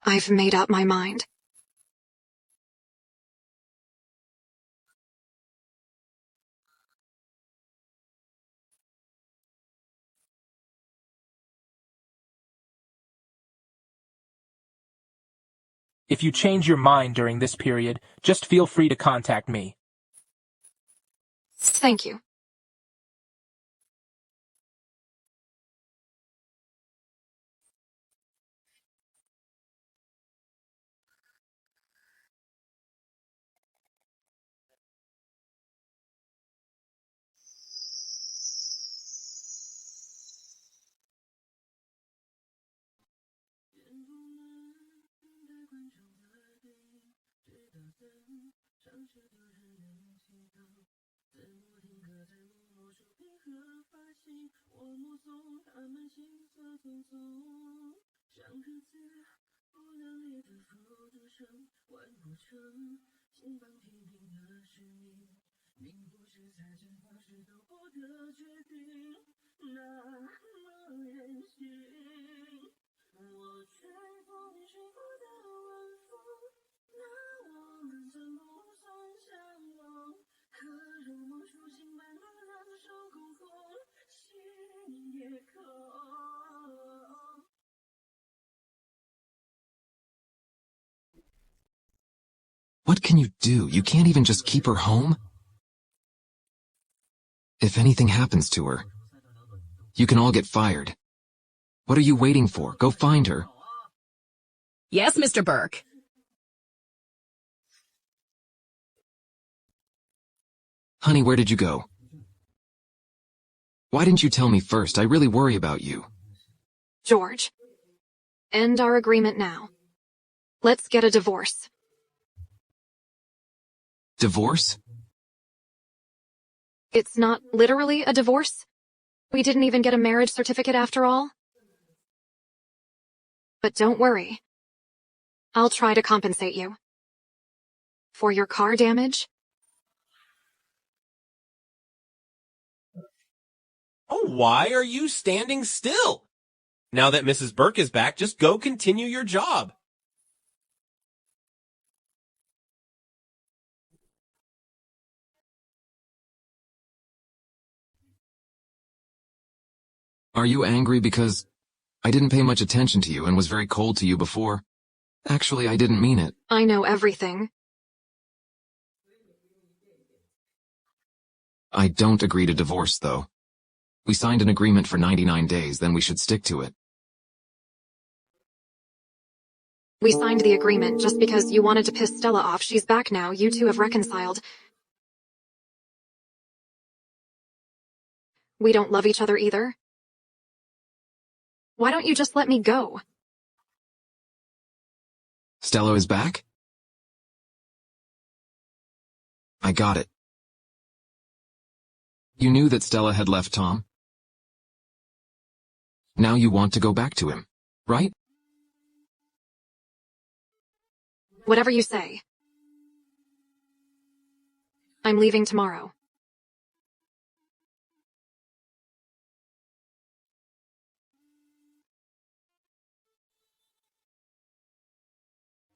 I've made up my mind. If you change your mind during this period, just feel free to contact me. Thank you. What can you do? You can't even just keep her home? If anything happens to her, you can all get fired. What are you waiting for? Go find her. Yes, Mr. Burke. Honey, where did you go? Why didn't you tell me first? I really worry about you. George, end our agreement now. Let's get a divorce. Divorce? It's not literally a divorce. We didn't even get a marriage certificate after all. But don't worry. I'll try to compensate you. For your car damage? Oh, why are you standing still? Now that Mrs. Burke is back, just go continue your job. Are you angry because I didn't pay much attention to you and was very cold to you before? Actually, I didn't mean it. I know everything. I don't agree to divorce, though. We signed an agreement for 99 days, then we should stick to it. We signed the agreement just because you wanted to piss Stella off. She's back now. You two have reconciled. We don't love each other either. Why don't you just let me go? Stella is back? I got it. You knew that Stella had left Tom? Now you want to go back to him, right? Whatever you say. I'm leaving tomorrow.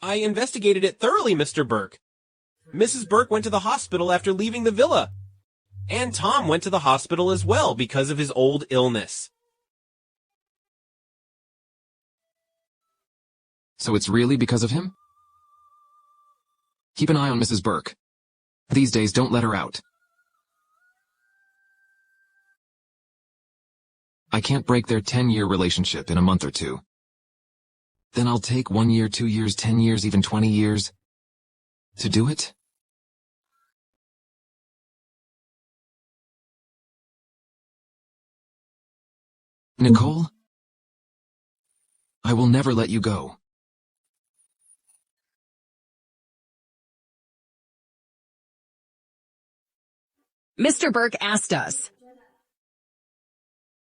I investigated it thoroughly, Mr. Burke. Mrs. Burke went to the hospital after leaving the villa. And Tom went to the hospital as well because of his old illness. So it's really because of him? Keep an eye on Mrs. Burke. These days, don't let her out. I can't break their 10-year relationship in a month or two. Then I'll take 1 year, 2 years, 10 years, even 20 years to do it? Nicole? I will never let you go. Mr. Burke asked us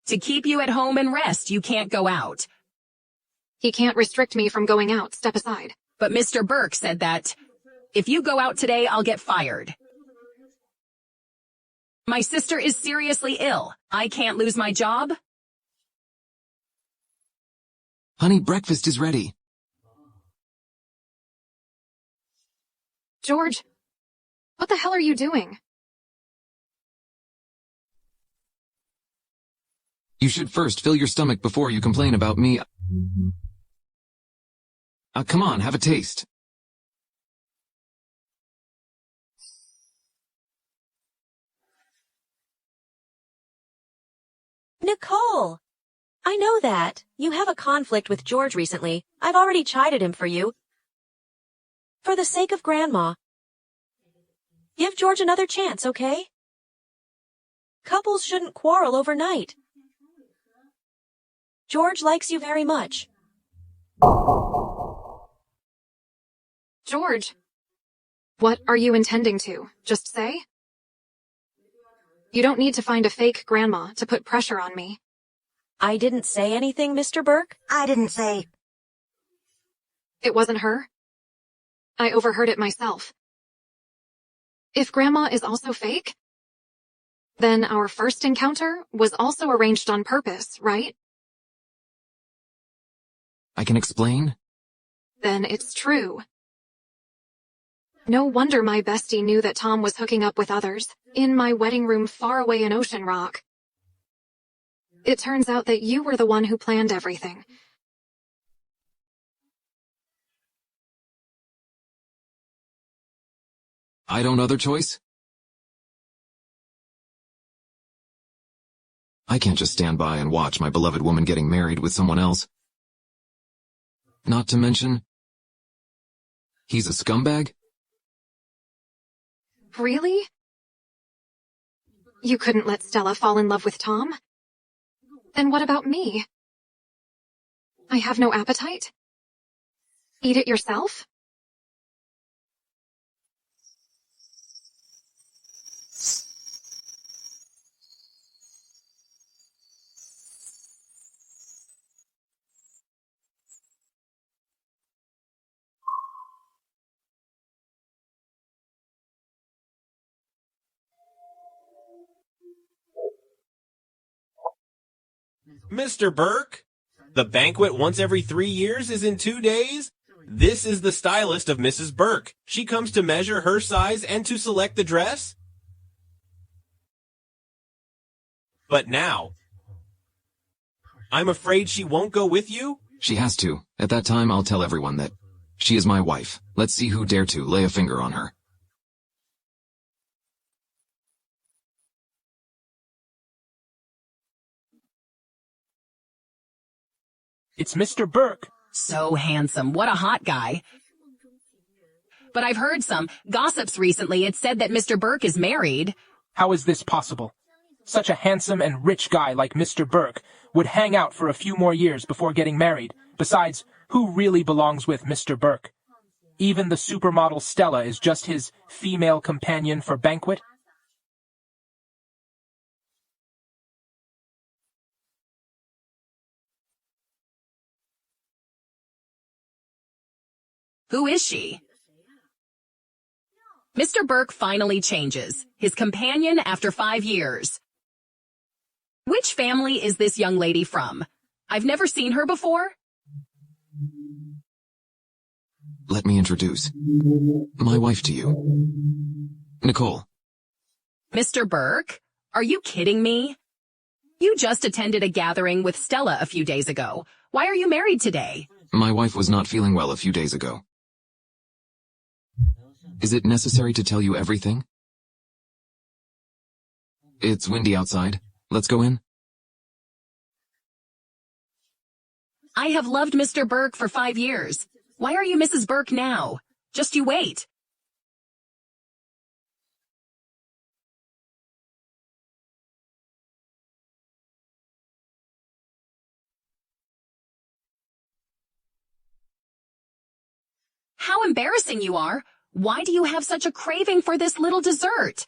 to keep you at home and rest. You can't go out. He can't restrict me from going out. Step aside. But Mr. Burke said that if you go out today, I'll get fired. My sister is seriously ill. I can't lose my job. Honey, breakfast is ready. George, what the hell are you doing? You should first fill your stomach before you complain about me. Come on, have a taste. Nicole! I know that. You have a conflict with George recently. I've already chided him for you. For the sake of Grandma. Give George another chance, okay? Couples shouldn't quarrel overnight. George likes you very much. George, What are you intending to? Just say? You don't need to find a fake grandma to put pressure on me. I didn't say anything, Mr. Burke. I didn't say... It wasn't her. I overheard it myself. If grandma is also fake, then our first encounter was also arranged on purpose, right? I can explain? Then it's true. No wonder my bestie knew that Tom was hooking up with others, in my wedding room far away in Ocean Rock. It turns out that you were the one who planned everything. I don't other choice? I can't just stand by and watch my beloved woman getting married with someone else. Not to mention, he's a scumbag? Really? You couldn't let Stella fall in love with Tom? Then what about me? I have no appetite? Eat it yourself? Mr. Burke? The banquet once every 3 years is in 2 days? This is the stylist of Mrs. Burke. She comes to measure her size and to select the dress? But now, I'm afraid she won't go with you? She has to. At that time, I'll tell everyone that she is my wife. Let's see who dare to lay a finger on her. It's Mr. Burke. So handsome. What a hot guy. But I've heard some gossips recently. It said that Mr. Burke is married. How is this possible? Such a handsome and rich guy like Mr. Burke would hang out for a few more years before getting married. Besides, who really belongs with Mr. Burke? Even the supermodel Stella is just his female companion for banquet? Who is she? Mr. Burke finally changes. His companion after 5 years. Which family is this young lady from? I've never seen her before. Let me introduce my wife to you. Nicole. Mr. Burke, are you kidding me? You just attended a gathering with Stella a few days ago. Why are you married today? My wife was not feeling well a few days ago. Is it necessary to tell you everything? It's windy outside. Let's go in. I have loved Mr. Burke for 5 years. Why are you Mrs. Burke now? Just you wait. How embarrassing you are. Why do you have such a craving for this little dessert?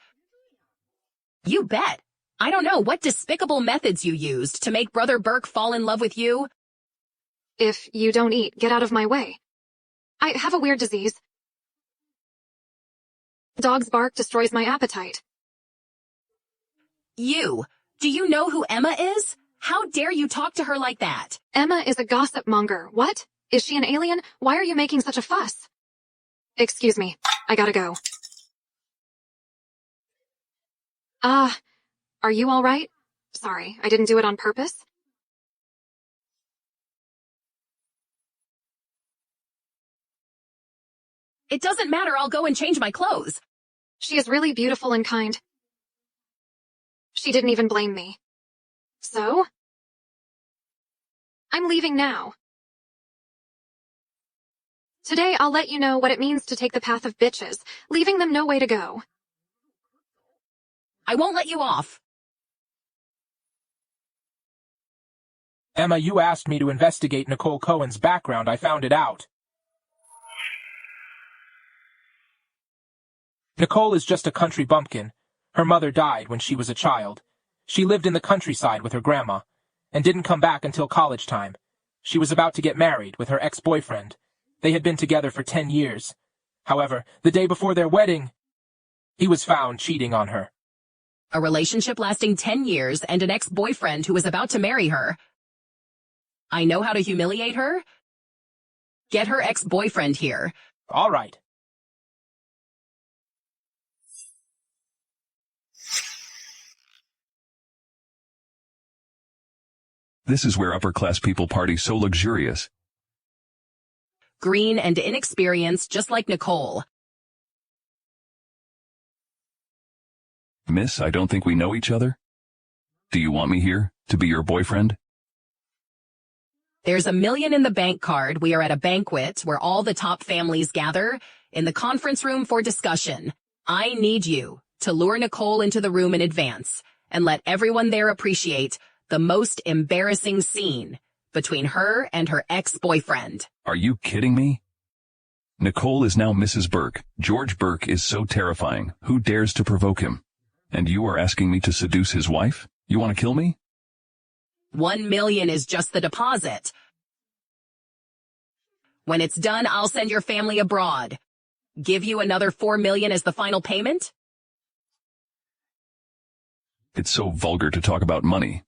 You bet. I don't know what despicable methods you used to make Brother Burke fall in love with you. If you don't eat, get out of my way. I have a weird disease. Dog's bark destroys my appetite. Do you know who Emma is? How dare you talk to her like that? Emma is a gossip monger. What? Is she an alien? Why are you making such a fuss? Excuse me. I gotta go. Are you all right? Sorry, I didn't do it on purpose. It doesn't matter, I'll go and change my clothes. She is really beautiful and kind. She didn't even blame me. So? I'm leaving now. Today I'll let you know what it means to take the path of bitches, leaving them no way to go. I won't let you off. Emma, you asked me to investigate Nicole Cohen's background. I found it out. Nicole is just a country bumpkin. Her mother died when she was a child. She lived in the countryside with her grandma, and didn't come back until college time. She was about to get married with her ex-boyfriend. They had been together for 10 years. However, the day before their wedding, he was found cheating on her. A relationship lasting 10 years and an ex-boyfriend who was about to marry her. I know how to humiliate her. Get her ex-boyfriend here. All right. This is where upper-class people party so luxurious. Green and inexperienced, just like Nicole. Miss, I don't think we know each other. Do you want me here, to be your boyfriend? There's $1 million in the bank card. We are at a banquet where all the top families gather in the conference room for discussion. I need you to lure Nicole into the room in advance and let everyone there appreciate the most embarrassing scene between her and her ex-boyfriend. Are you kidding me? Nicole is now Mrs. Burke. George Burke is so terrifying. Who dares to provoke him? And you are asking me to seduce his wife? You want to kill me? $1 million is just the deposit. When it's done, I'll send your family abroad. Give you another $4 million as the final payment? It's so vulgar to talk about money.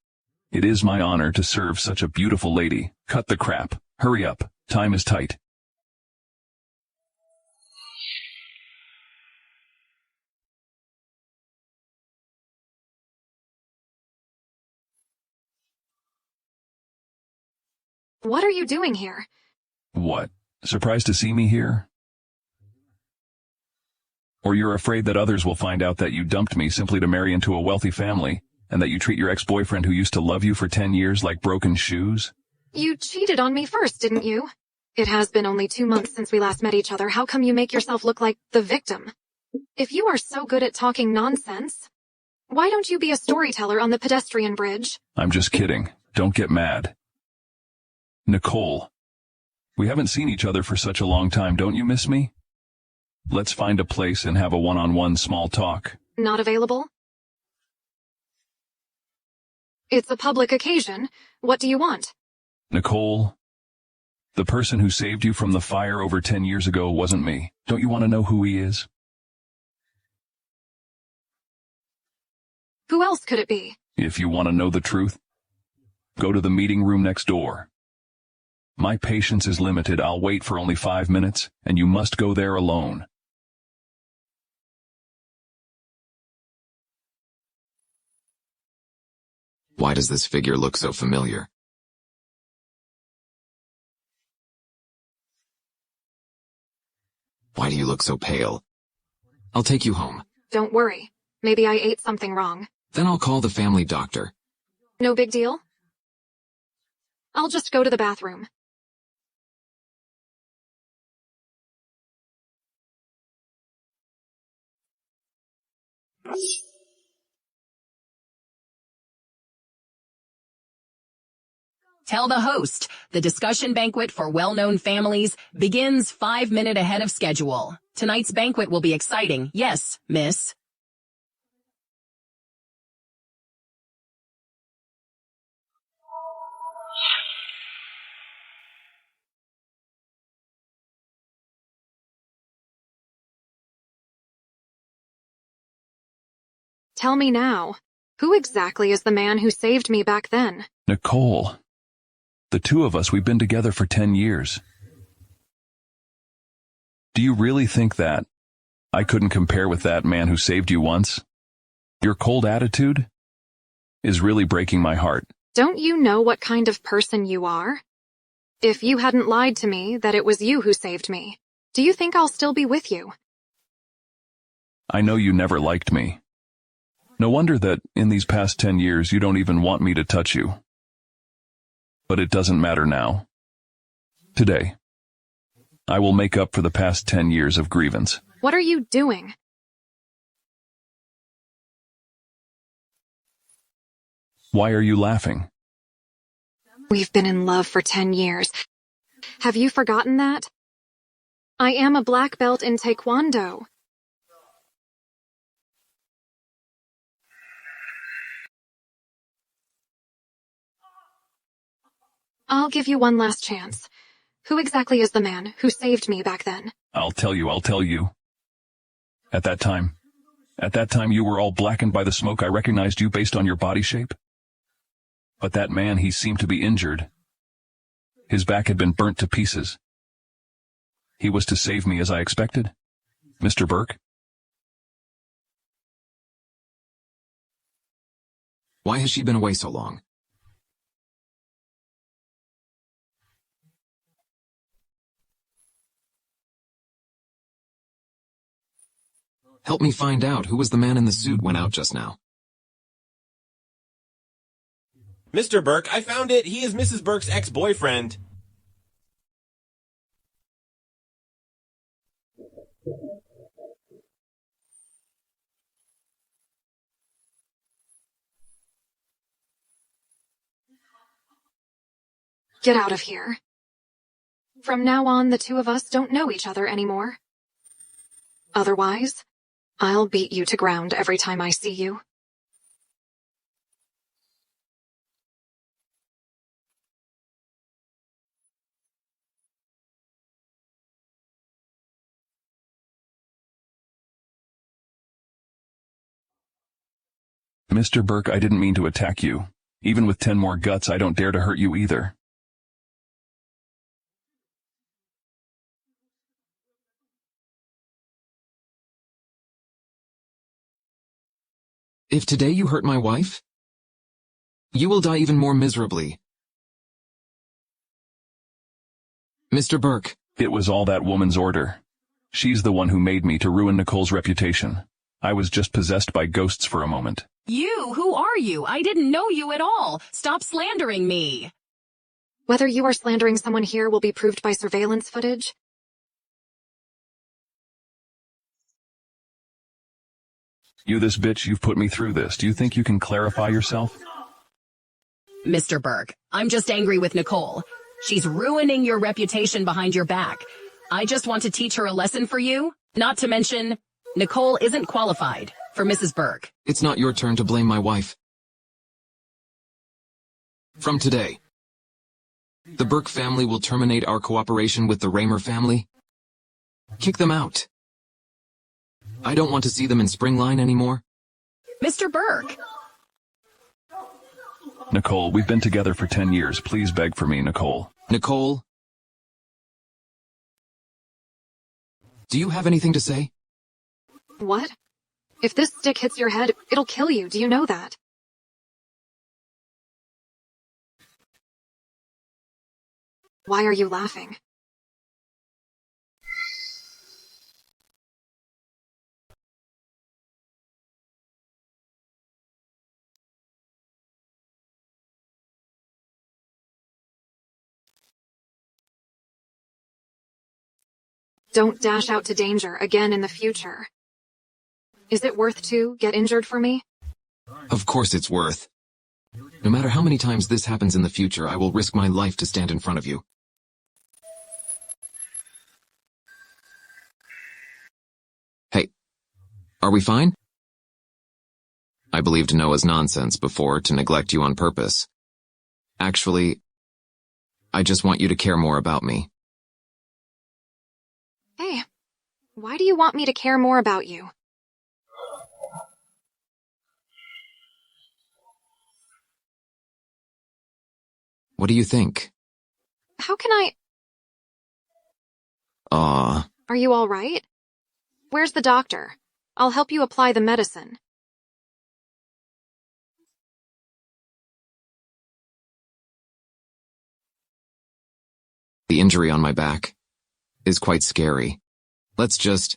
It is my honor to serve such a beautiful lady. Cut the crap. Hurry up. Time is tight. What are you doing here? What? Surprised to see me here? Or you're afraid that others will find out that you dumped me simply to marry into a wealthy family, and that you treat your ex-boyfriend who used to love you for 10 years like broken shoes? You cheated on me first, didn't you? It has been only 2 months since we last met each other. How come you make yourself look like the victim? If you are so good at talking nonsense, why don't you be a storyteller on the pedestrian bridge? I'm just kidding. Don't get mad. Nicole, we haven't seen each other for such a long time. Don't you miss me? Let's find a place and have a one-on-one small talk. Not available? It's a public occasion. What do you want? Nicole, the person who saved you from the fire over 10 years ago wasn't me. Don't you want to know who he is? Who else could it be? If you want to know the truth, go to the meeting room next door. My patience is limited. I'll wait for only 5 minutes, and you must go there alone. Why does this figure look so familiar? Why do you look so pale? I'll take you home. Don't worry. Maybe I ate something wrong. Then I'll call the family doctor. No big deal? I'll just go to the bathroom. Tell the host the discussion banquet for well-known families begins 5 minutes ahead of schedule. Tonight's banquet will be exciting. Yes, miss. Tell me now, who exactly is the man who saved me back then? Nicole, the two of us, we've been together for 10 years. Do you really think that I couldn't compare with that man who saved you once? Your cold attitude is really breaking my heart. Don't you know what kind of person you are? If you hadn't lied to me that it was you who saved me, do you think I'll still be with you? I know you never liked me. No wonder that in these past 10 years you don't even want me to touch you. But it doesn't matter now. Today, I will make up for the past 10 years of grievance. What are you doing? Why are you laughing? We've been in love for 10 years. Have you forgotten that? I am a black belt in Taekwondo. I'll give you one last chance. Who exactly is the man who saved me back then? I'll tell you. At that time you were all blackened by the smoke. I recognized you based on your body shape. But that man, he seemed to be injured. His back had been burnt to pieces. He was to save me as I expected. Mr. Burke? Why has she been away so long? Help me find out who was the man in the suit went out just now. Mr. Burke, I found it. He is Mrs. Burke's ex-boyfriend. Get out of here. From now on, the two of us don't know each other anymore. Otherwise, I'll beat you to ground every time I see you. Mr. Burke, I didn't mean to attack you. Even with 10 more guts, I don't dare to hurt you either. If today you hurt my wife, you will die even more miserably. Mr. Burke. It was all that woman's order. She's the one who made me to ruin Nicole's reputation. I was just possessed by ghosts for a moment. You? Who are you? I didn't know you at all. Stop slandering me. Whether you are slandering someone here will be proved by surveillance footage. You this bitch, you've put me through this. Do you think you can clarify yourself? Mr. Burke, I'm just angry with Nicole. She's ruining your reputation behind your back. I just want to teach her a lesson for you. Not to mention, Nicole isn't qualified for Mrs. Burke. It's not your turn to blame my wife. From today, the Burke family will terminate our cooperation with the Raymer family. Kick them out. I don't want to see them in Springline anymore. Mr. Burke! Nicole, we've been together for 10 years. Please beg for me, Nicole. Nicole? Do you have anything to say? What? If this stick hits your head, it'll kill you. Do you know that? Why are you laughing? Don't dash out to danger again in the future. Is it worth to get injured for me? Of course it's worth. No matter how many times this happens in the future, I will risk my life to stand in front of you. Hey, are we fine? I believed Noah's nonsense before to neglect you on purpose. Actually, I just want you to care more about me. Hey, why do you want me to care more about you? What do you think? How can I... Are you all right? Where's the doctor? I'll help you apply the medicine. The injury on my back is quite scary. Let's just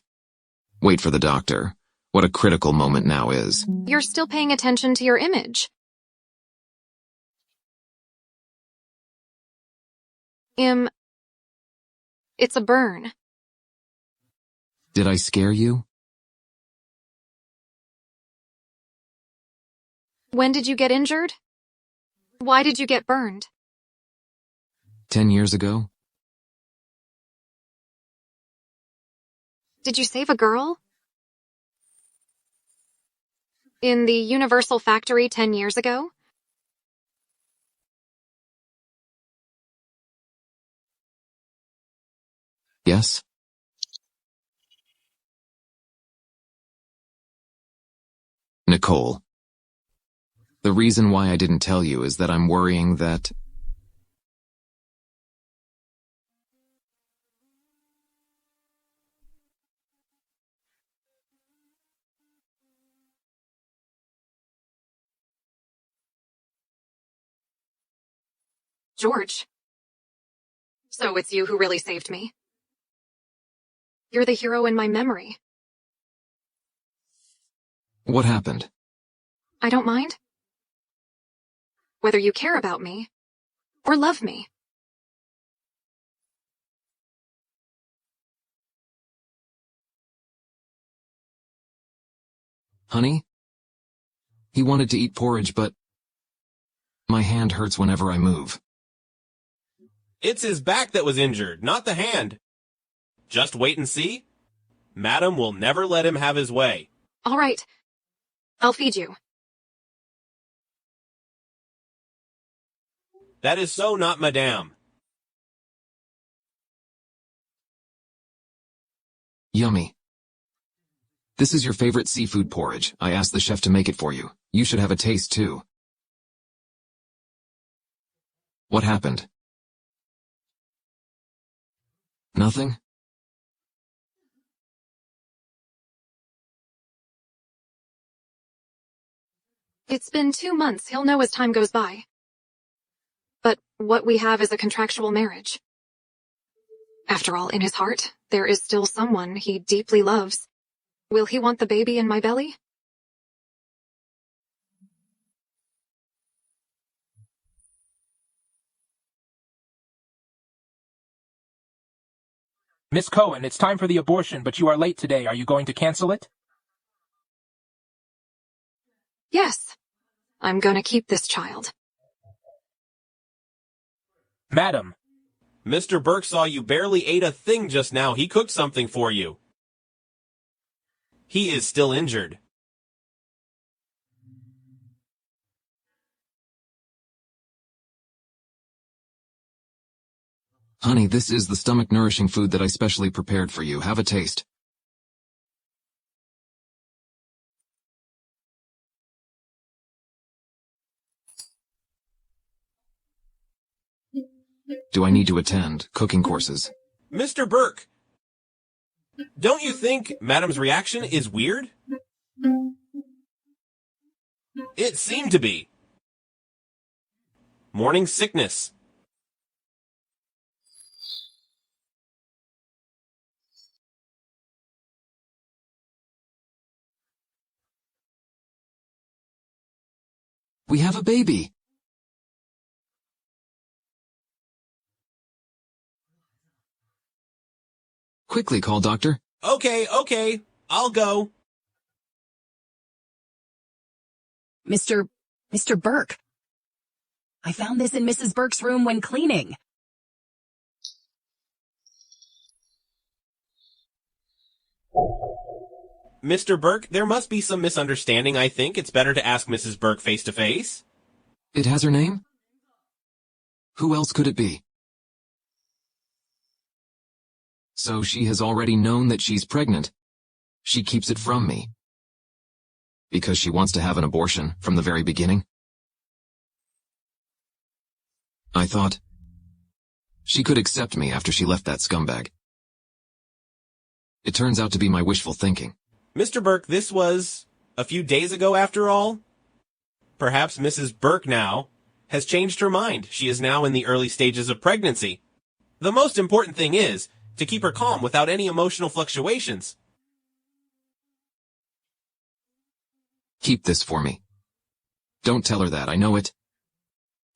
wait for the doctor. What a critical moment now is. You're still paying attention to your image. It's a burn. Did I scare you? When did you get injured? Why did you get burned? 10 years ago? Did you save a girl? In the Universal factory 10 years ago? Yes? Nicole. The reason why I didn't tell you is that I'm worrying that... George. So it's you who really saved me. You're the hero in my memory. What happened? I don't mind. Whether you care about me or love me. Honey? He wanted to eat porridge, but my hand hurts whenever I move. It's his back that was injured, not the hand. Just wait and see. Madam will never let him have his way. All right. I'll feed you. That is so not Madame. Yummy. This is your favorite seafood porridge. I asked the chef to make it for you. You should have a taste, too. What happened? Nothing? It's been 2 months. He'll know as time goes by. But what we have is a contractual marriage. After all, in his heart, there is still someone he deeply loves. Will he want the baby in my belly? Miss Cohen, it's time for the abortion, but you are late today. Are you going to cancel it? Yes. I'm gonna keep this child. Madam. Mr. Burke saw you barely ate a thing just now. He cooked something for you. He is still injured. Honey, this is the stomach-nourishing food that I specially prepared for you. Have a taste. Do I need to attend cooking courses? Mr. Burke, don't you think Madam's reaction is weird? It seemed to be. Morning sickness. We have a baby. Quickly call doctor. Okay, I'll go. Mr. Burke. I found this in Mrs. Burke's room when cleaning. Mr. Burke, there must be some misunderstanding. I think it's better to ask Mrs. Burke face to face. It has her name? Who else could it be? So she has already known that she's pregnant. She keeps it from me. Because she wants to have an abortion from the very beginning? I thought she could accept me after she left that scumbag. It turns out to be my wishful thinking. Mr. Burke, this was a few days ago after all. Perhaps Mrs. Burke now has changed her mind. She is now in the early stages of pregnancy. The most important thing is to keep her calm without any emotional fluctuations. Keep this for me. Don't tell her that, I know it.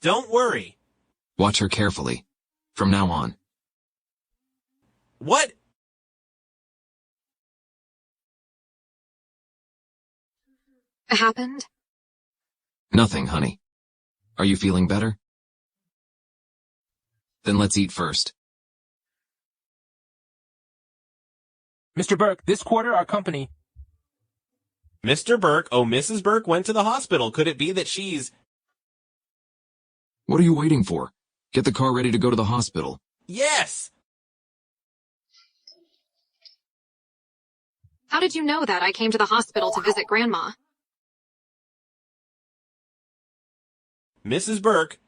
Don't worry. Watch her carefully. From now on. What? Happened? Nothing, honey. Are you feeling better? Then let's eat first. Mr. Burke, this quarter our company... Mr. Burke, Mrs. Burke went to the hospital. Could it be that she's... What are you waiting for? Get the car ready to go to the hospital. Yes! How did you know that I came to the hospital to visit Grandma? Mrs. Burke,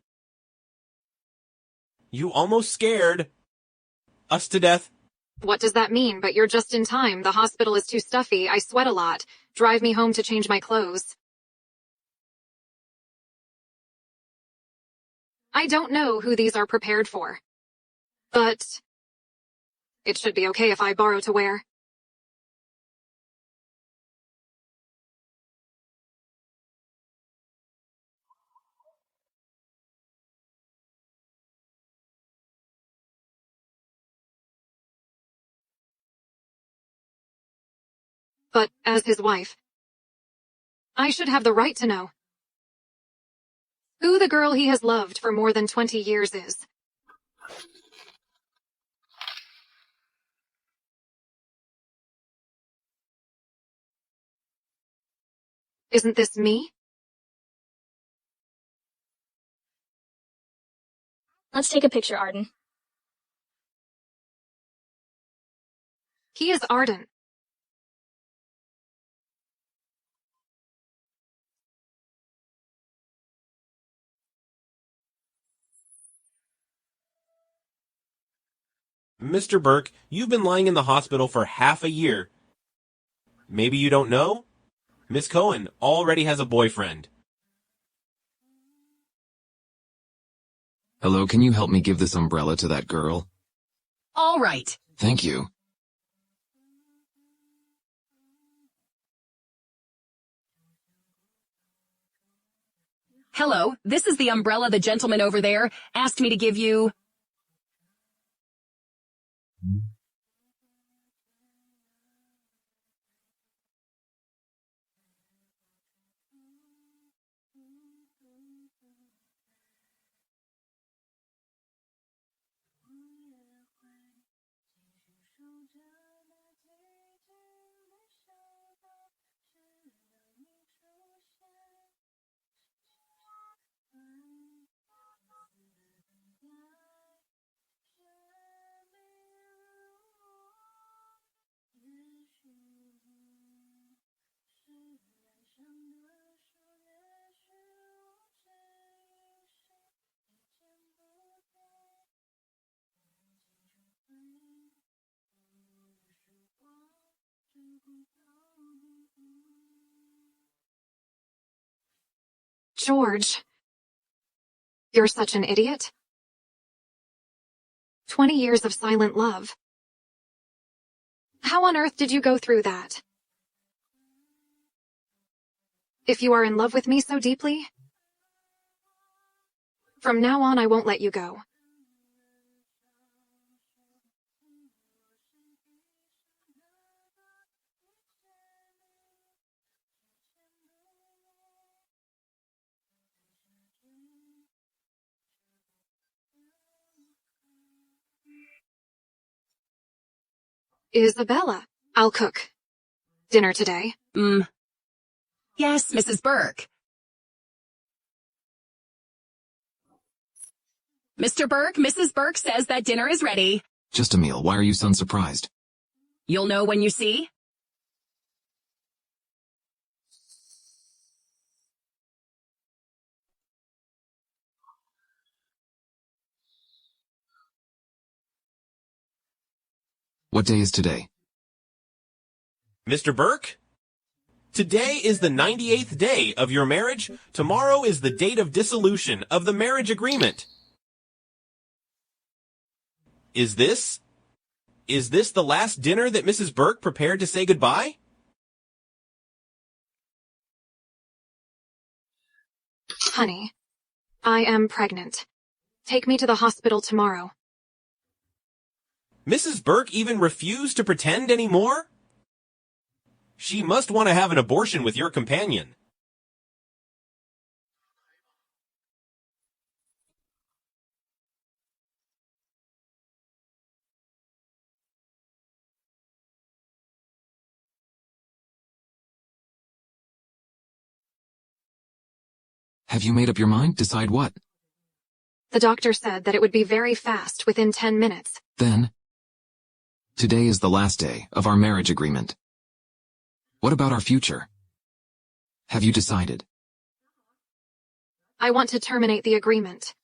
you almost scared us to death. What does that mean? But you're just in time. The hospital is too stuffy. I sweat a lot. Drive me home to change my clothes. I don't know who these are prepared for. But it should be okay if I borrow to wear. But as his wife, I should have the right to know who the girl he has loved for more than 20 years is. Isn't this me? Let's take a picture, Arden. He is Arden. Mr. Burke, you've been lying in the hospital for half a year. Maybe you don't know? Miss Cohen already has a boyfriend. Hello, can you help me give this umbrella to that girl? All right. Thank you. Hello, this is the umbrella the gentleman over there asked me to give you. George, you're such an idiot. 20 years of silent love. How on earth did you go through that? If you are in love with me so deeply, from now on I won't let you go. Isabella, I'll cook dinner today. Yes, Mrs. Burke. Mr. Burke, Mrs. Burke says that dinner is ready. Just a meal. Why are you so surprised? You'll know when you see. What day is today? Mr. Burke? Today is the 98th day of your marriage. Tomorrow is the date of dissolution of the marriage agreement. Is this the last dinner that Mrs. Burke prepared to say goodbye? Honey, I am pregnant. Take me to the hospital tomorrow. Mrs. Burke even refused to pretend anymore? She must want to have an abortion with your companion. Have you made up your mind? Decide what? The doctor said that it would be very fast, within 10 minutes. Then, today is the last day of our marriage agreement. What about our future? Have you decided? I want to terminate the agreement.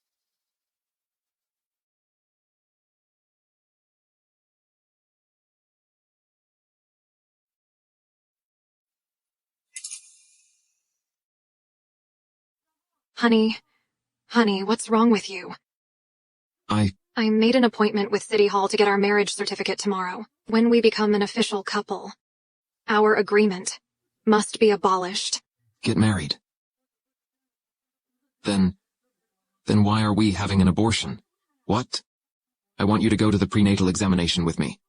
Honey, what's wrong with you? I made an appointment with City Hall to get our marriage certificate tomorrow. When we become an official couple, our agreement must be abolished. Get married. Then why are we having an abortion? What? I want you to go to the prenatal examination with me.